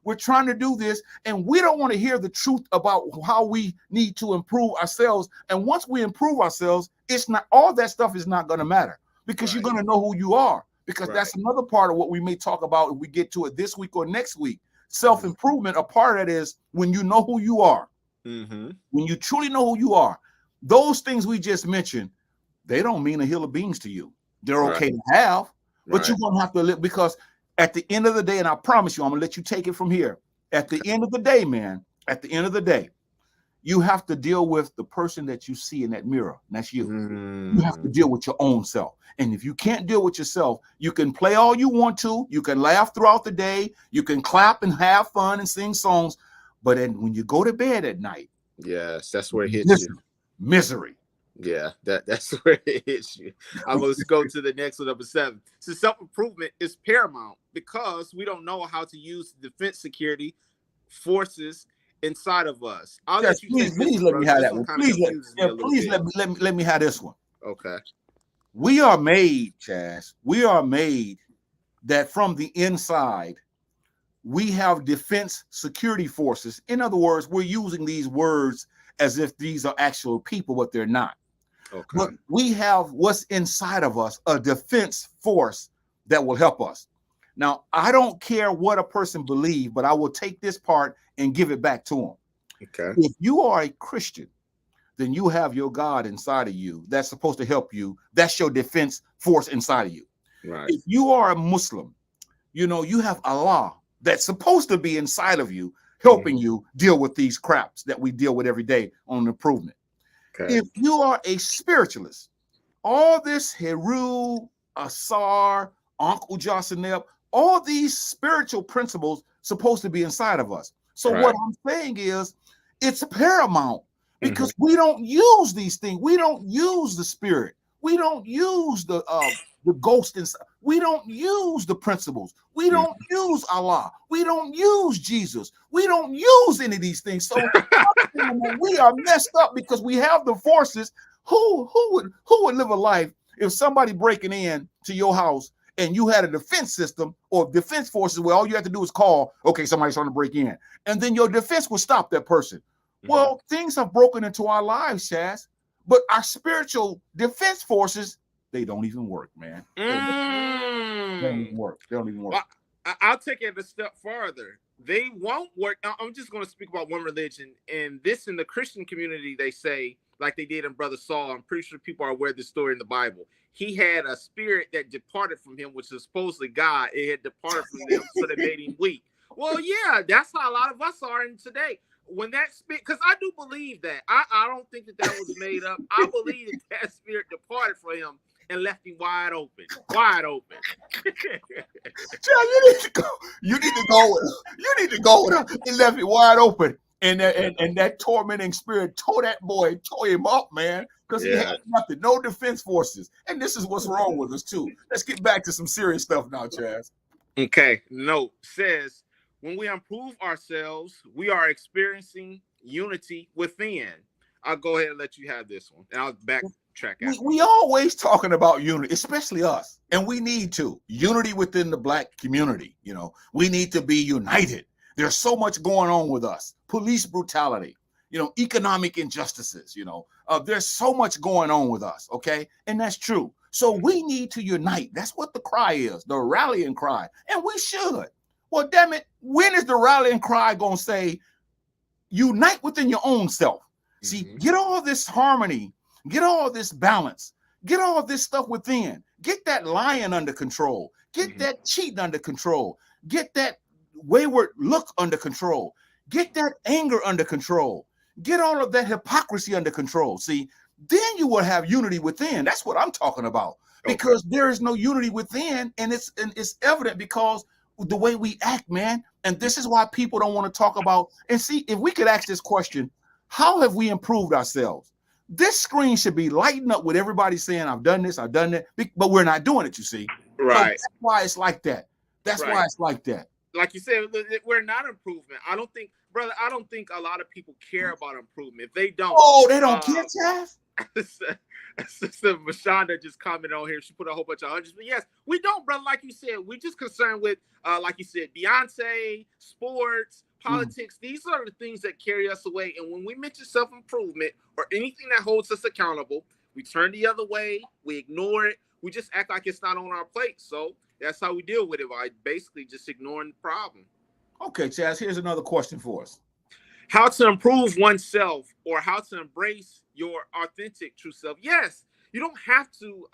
We're trying to do this, and we don't want to hear the truth about how we need to improve ourselves. And once we improve ourselves, it's not, all that stuff is not going to matter, because you're going to know who you are, because that's another part of what we may talk about if we get to it this week or next week. Self-improvement, a part of that is when you know who you are. When you truly know who you are, those things we just mentioned, they don't mean a hill of beans to you. They're okay to have, but you're going to have to live, because at the end of the day, and I promise you, I'm going to let you take it from here. At the end of the day, man, at the end of the day, you have to deal with the person that you see in that mirror. And that's you. You have to deal with your own self. And if you can't deal with yourself, you can play all you want to. You can laugh throughout the day. You can clap and have fun and sing songs. But then when you go to bed at night, yes, that's where it hits you. Misery. Yeah, that's where it hits you. Let's go to the next one, number 7. So self-improvement is paramount because we don't know how to use defense security forces inside of us. Please let me have that one. Please let me have this one. Okay. We are made, Chazz. We are made that from the inside, we have defense security forces. In other words, we're using these words as if these are actual people, but they're not. Okay. But we have what's inside of us, a defense force that will help us. Now, I don't care what a person believes, but I will take this part and give it back to them. Okay. If you are a Christian, then you have your God inside of you that's supposed to help you. That's your defense force inside of you. Right. If you are a Muslim, you know, you have Allah that's supposed to be inside of you, helping you deal with these craps that we deal with every day on improvement. Okay. If you are a spiritualist, all this Heru, Asar, Uncle Jocelyn, all these spiritual principles supposed to be inside of us. So what I'm saying is, it's paramount because we don't use these things. We don't use the spirit. We don't use the ghost inside. We don't use the principles. We don't use Allah. We don't use Jesus. We don't use any of these things. So we are messed up because we have the forces. Who would live a life if somebody breaking in to your house and you had a defense system or defense forces where all you have to do is call, okay, somebody's trying to break in, and then your defense will stop that person. Well, things have broken into our lives, Chazz, but our spiritual defense forces, they don't even work, man. They don't even work. They don't even work. Well, I'll take it a step farther. They won't work. I'm just going to speak about one religion, and this in the Christian community, they say, like they did in Brother Saul. I'm pretty sure people are aware of this story in the Bible. He had a spirit that departed from him, which is supposedly God. It had departed from them, so they made him weak. Well, yeah, that's how a lot of us are in today. When that spirit, because I do believe that. I don't think that was made up. I believe that spirit departed from him and left him wide open. Wide open. You need to go. You need to go with him. He left it wide open. And that tormenting spirit tore him up, man, because he had nothing, no defense forces. And this is what's wrong with us, too. Let's get back to some serious stuff now, Chazz. Okay. Note says, when we improve ourselves, we are experiencing unity within. I'll go ahead and let you have this one, and I'll backtrack. We always talking about unity, especially us, and we need to. Unity within the Black community, we need to be united. There's so much going on with us. Police brutality, economic injustices, there's so much going on with us, okay? And that's true. So we need to unite. That's what the cry is, the rallying cry. And we should. Well, damn it, when is the rallying cry going to say, unite within your own self? See, get all this harmony, get all this balance, get all this stuff within. Get that lying under control. Get that cheating under control. Get that wayward look under control. Get that anger under control. Get all of that hypocrisy under control. See, then you will have unity within. That's what I'm talking about. Because there is no unity within, and it's evident because the way we act, man. And this is why people don't want to talk about. And see, if we could ask this question, how have we improved ourselves? This screen should be lighting up with everybody saying, I've done this, I've done that, but we're not doing it, you see. Right. So that's why it's like that. That's why it's like that. Like you said, we're not improvement. I don't think a lot of people care about improvement. If they don't. Oh, they don't care, Chazz? Sister Mashonda just commented on here. She put a whole bunch of hundreds. But yes, we don't, brother. Like you said, we're just concerned with, like you said, Beyonce, sports, politics. These are the things that carry us away. And when we mention self-improvement or anything that holds us accountable, we turn the other way. We ignore it. We just act like it's not on our plate. So that's how we deal with it, by basically just ignoring the problem. Okay, Chazz, here's another question for us. How to improve oneself, or how to embrace your authentic true self. Yes, you don't have to,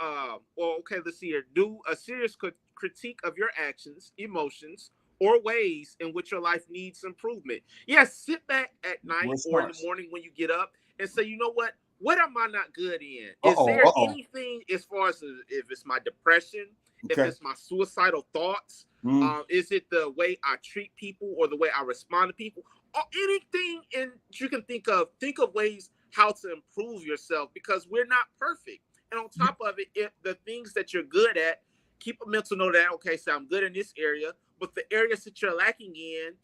let's see here. Do a serious critique of your actions, emotions, or ways in which your life needs improvement. Yes, sit back at night or in the morning when you get up and say, you know what am I not good in? Is there anything as far as if it's my depression, if it's my suicidal thoughts, is it the way I treat people or the way I respond to people? Or anything you can think of ways how to improve yourself, because we're not perfect. And on top of it, if the things that you're good at, keep a mental note that, okay, so I'm good in this area, but the areas that you're lacking in,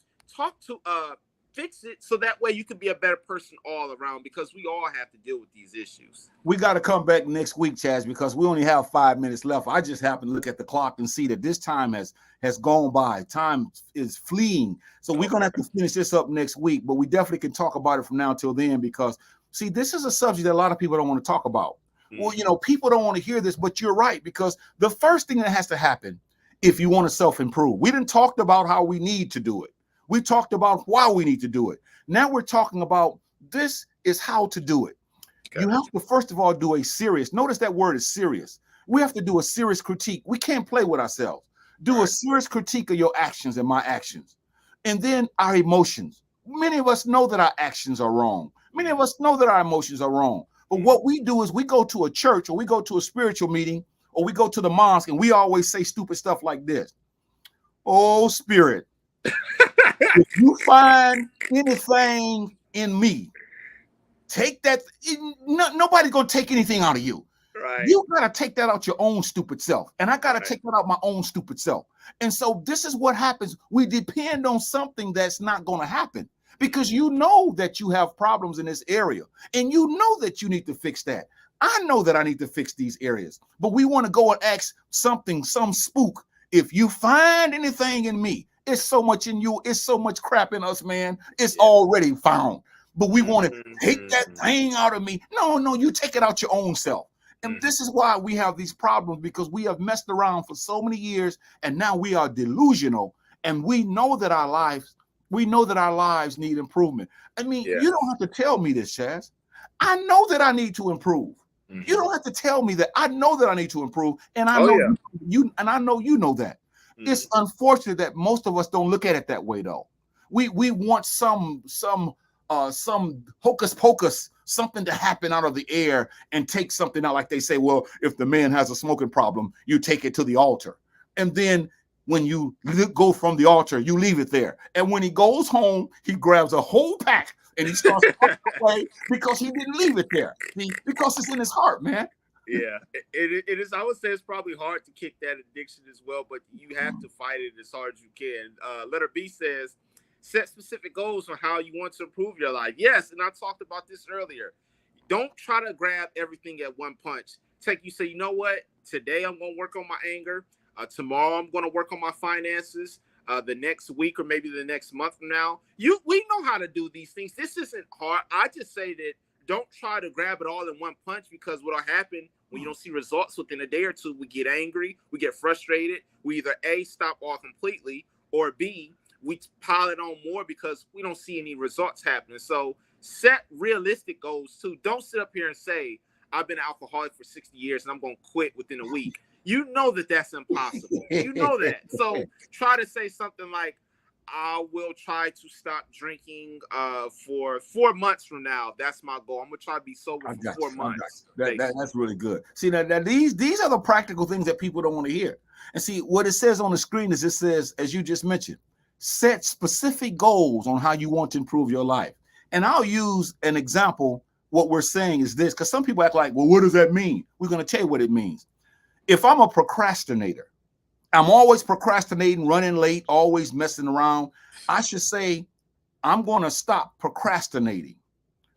fix it so that way you can be a better person all around, because we all have to deal with these issues. We got to come back next week, Chazz, because we only have 5 minutes left. I just happened to look at the clock and see that this time has gone by. Time is fleeing. So we're going to have to finish this up next week, but we definitely can talk about it from now till then, because, see, this is a subject that a lot of people don't want to talk about. Well, people don't want to hear this, but you're right, because the first thing that has to happen if you want to self-improve, we didn't talk about how we need to do it. We talked about why we need to do it. Now we're talking about this is how to do it. Okay. You have to, first of all, do a serious, notice that word is serious. We have to do a serious critique. We can't play with ourselves. Do a serious critique of your actions and my actions. And then our emotions. Many of us know that our actions are wrong. Many of us know that our emotions are wrong. But what we do is we go to a church, or we go to a spiritual meeting, or we go to the mosque, and we always say stupid stuff like this. Oh, Spirit, if you find anything in me Take that. Nobody's gonna take anything out of you. Right. You gotta take that out your own stupid self, and I gotta Right. take that out my own stupid self. And so this is what happens. We depend on something that's not gonna happen because you know that you have problems in this area, and you know that you need to fix that. I know that I need to fix these areas, but we want to go and ask something, some spook. If you find anything in me, it's so much in you, it's so much crap in us, man. It's already found. But we want to take that thing out of me. No, you take it out your own self. And this is why we have these problems, because we have messed around for so many years, and now we are delusional, and we know that our lives need improvement. I mean, you don't have to tell me this, Chazz. I know that I need to improve. You don't have to tell me that. I know that I need to improve, and I know you know that. It's unfortunate that most of us don't look at it that way, though. We want some hocus pocus, something to happen out of the air and take something out. Like they say, well, if the man has a smoking problem, you take it to the altar, and then when you go from the altar, you leave it there. And when he goes home, he grabs a whole pack and he starts away because he didn't leave it there. Because it's in his heart, man. Yeah, it is. I would say it's probably hard to kick that addiction as well, but you have to fight it as hard as you can. Letter B says, set specific goals on how you want to improve your life. Yes, and I talked about this earlier. Don't try to grab everything at one punch. You say, you know what? Today I'm going to work on my anger. Tomorrow I'm going to work on my finances. The next week or maybe the next month from now. We know how to do these things. This isn't hard. I just say that don't try to grab it all in one punch, because what'll happen when you don't see results within a day or two, we get angry, we get frustrated. We either A, stop all completely, or B, we pile it on more because we don't see any results happening. So set realistic goals too. Don't sit up here and say, I've been an alcoholic for 60 years and I'm going to quit within a week. You know that that's impossible. You know that. So try to say something like, I will try to stop drinking for 4 months from now. That's my goal. I'm going to try to be sober for 4 months. That's really good. See, now these are the practical things that people don't want to hear. And see, what it says on the screen is, it says, as you just mentioned, set specific goals on how you want to improve your life. And I'll use an example. What we're saying is this, because some people act like, well, what does that mean? We're going to tell you what it means. If I'm a procrastinator, I'm always procrastinating, running late, always messing around, I should say, I'm going to stop procrastinating.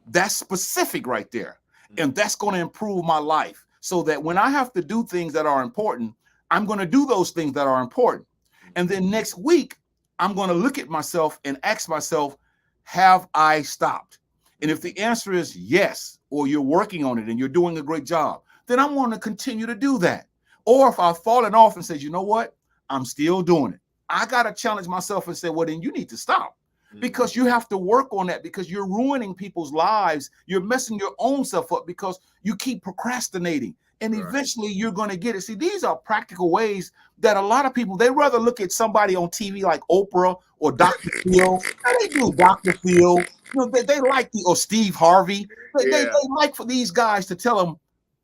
That's specific right there. And that's going to improve my life, so that when I have to do things that are important, I'm going to do those things that are important. And then next week, I'm going to look at myself and ask myself, have I stopped? And if the answer is yes, or you're working on it and you're doing a great job, then I'm going to continue to do that. Or if I've fallen off and says, you know what, I'm still doing it, I got to challenge myself and say, well, then you need to stop, because you have to work on that, because you're ruining people's lives. You're messing your own self up because you keep procrastinating. And eventually you're going to get it. See, these are practical ways that a lot of people, they rather look at somebody on TV like Oprah or Dr. Phil. They do Dr. Phil. You know, they like or Steve Harvey. They like for these guys to tell them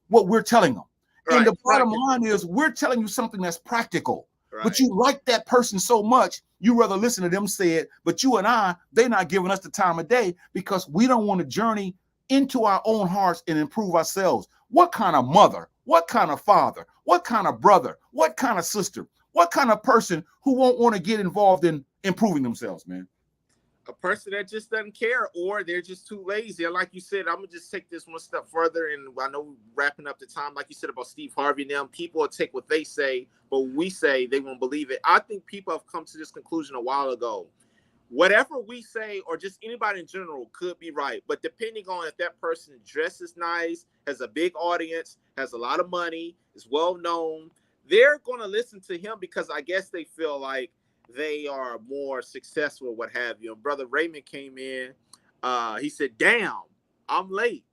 what we're telling them. And the bottom line is, we're telling you something that's practical. But you like that person so much, you rather listen to them say it. But you and I, they're not giving us the time of day, because we don't want to journey into our own hearts and improve ourselves. What kind of mother, what kind of father, what kind of brother, what kind of sister, what kind of person who won't want to get involved in improving themselves, man? A person that just doesn't care, or they're just too lazy. And like you said, I'm gonna just take this one step further. And I know we're wrapping up the time. Like you said about Steve Harvey and them, people will take what they say, but we say they won't believe it. I think people have come to this conclusion a while ago. Whatever we say, or just anybody in general, could be right. But depending on if that person dresses nice, has a big audience, has a lot of money, is well known, they're gonna listen to him because I guess they feel like they are more successful, what have you. And Brother Raymond came in. He said, damn, I'm late.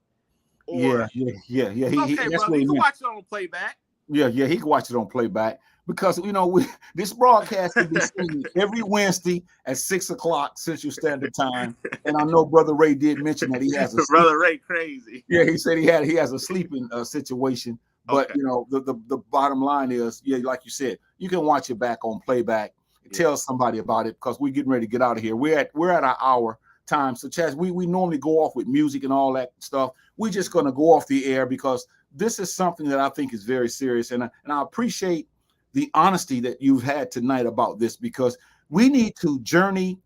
Or, yeah. Okay, brother, you can watch it on playback. Yeah, he can watch it on playback, because, you know, this broadcast can be seen every Wednesday at 6 o'clock Central Standard Time. And I know Brother Ray did mention that he has a Brother Ray crazy. Yeah, he said he has a sleeping situation. But, you know, the bottom line is, like you said, you can watch it back on playback. Tell somebody about it, because we're getting ready to get out of here. We're at our hour. time. So Chazz, we normally go off with music and all that stuff. We're just going to go off the air because this is something that I think is very serious. And I appreciate the honesty that you've had tonight about this, because we need to journey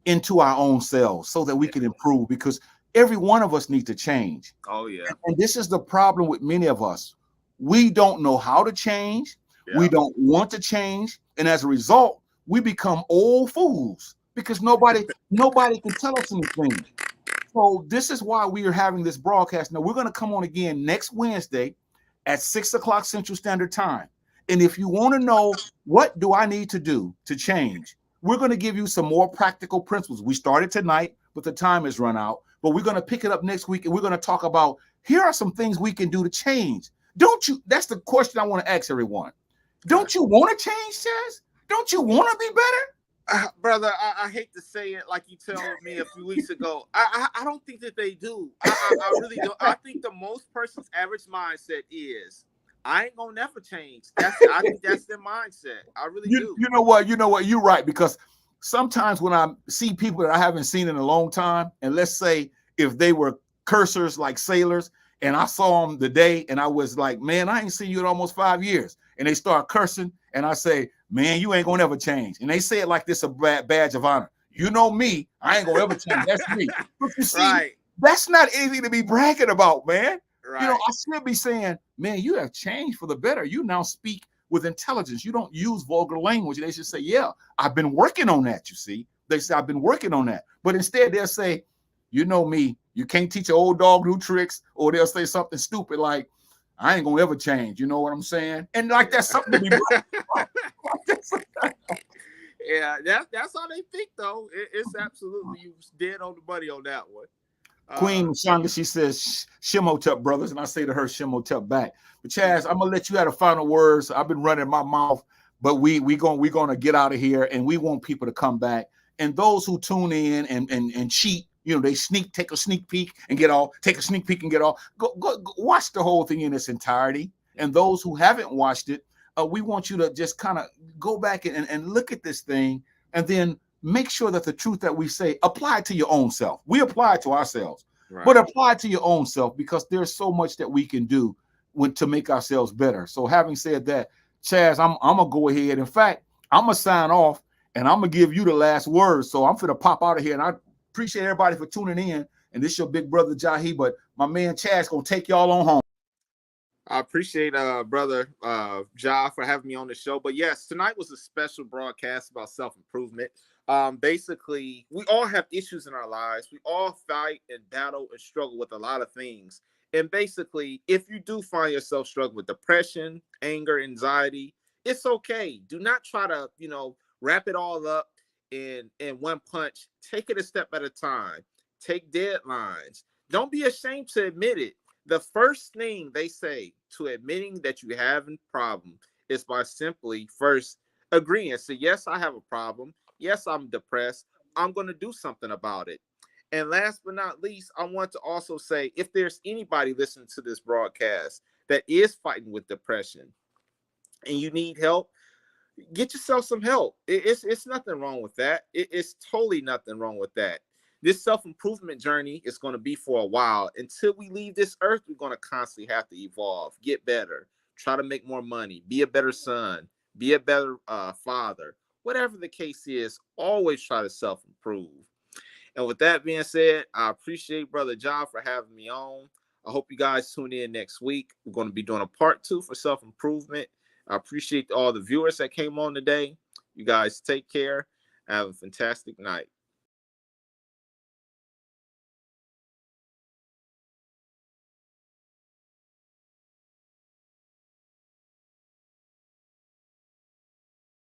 into our own selves so that we can improve, because every one of us needs to change. Oh, yeah. And this is the problem with many of us. We don't know how to change. Yeah. We don't want to change. And as a result, we become old fools because nobody can tell us anything. So this is why we are having this broadcast. Now, we're going to come on again next Wednesday at 6 o'clock Central Standard Time. And if you want to know what do I need to do to change, we're going to give you some more practical principles. We started tonight, but the time has run out. But we're going to pick it up next week, and we're going to talk about, here are some things we can do to change. Don't you? That's the question I want to ask everyone. Don't you want to change, Chazz? Don't you want to be better? Brother, I hate to say it like you told me a few weeks ago. I don't think that they do. I really don't. I think the most person's average mindset is, I ain't gonna never change. I think that's their mindset. I really do. You know what? You're right, because sometimes when I see people that I haven't seen in a long time, and let's say if they were cursors like sailors, and I saw them today, and I was like, man, I ain't seen you in almost 5 years. And they start cursing, and I say, man, you ain't gonna ever change. And they say it like this a badge of honor. You know me, I ain't gonna ever change. That's me. But you see, right. That's not anything to be bragging about, man. Right. You know, I should be saying, man, you have changed for the better. You now speak with intelligence. You don't use vulgar language. And they should say, yeah, I've been working on that, you see. They say, I've been working on that. But instead they'll say, you know me, you can't teach an old dog new tricks, or they'll say something stupid like, I ain't gonna ever change. You know what I'm saying? And like that's something to be yeah, that's how they think, though. It's absolutely, you dead on the money on that one. Queen Shanga, she says, Shimotep brothers, and I say to her, Shimotep back. But Chazz, I'm gonna let you have the final words. I've been running my mouth, but we're gonna get out of here, and we want people to come back. And those who tune in and cheat, you know, they take a sneak peek and get all, go watch the whole thing in its entirety. And those who haven't watched it, we want you to just kind of go back and look at this thing, and then make sure that the truth that we say apply to your own self. We apply it to ourselves, right, but apply it to your own self, because there's so much that we can do to make ourselves better. So having said that, Chazz, I'm gonna go ahead. In fact, I'm gonna sign off, and I'm gonna give you the last word. So I'm gonna pop out of here, and I appreciate everybody for tuning in. And this is your big brother Jahi, but my man Chazz gonna take y'all on home. I appreciate brother Ja for having me on the show. But yes, tonight was a special broadcast about self-improvement. Basically, we all have issues in our lives. We all fight and battle and struggle with a lot of things. And basically, if you do find yourself struggling with depression, anger, anxiety, it's okay. Do not try to, wrap it all up in one punch. Take it a step at a time. Take deadlines. Don't be ashamed to admit it. The first thing they say to admitting that you have a problem is by simply first agreeing. Say, yes, I have a problem. Yes, I'm depressed. I'm going to do something about it. And last but not least, I want to also say, if there's anybody listening to this broadcast that is fighting with depression and you need help, get yourself some help. It's nothing wrong with that. It's totally nothing wrong with that. This self-improvement journey is going to be for a while. Until we leave this earth, we're going to constantly have to evolve, get better, try to make more money, be a better son, be a better father. Whatever the case is, always try to self-improve. And with that being said, I appreciate Brother John for having me on. I hope you guys tune in next week. We're going to be doing a part 2 for self-improvement. I appreciate all the viewers that came on today. You guys take care. Have a fantastic night.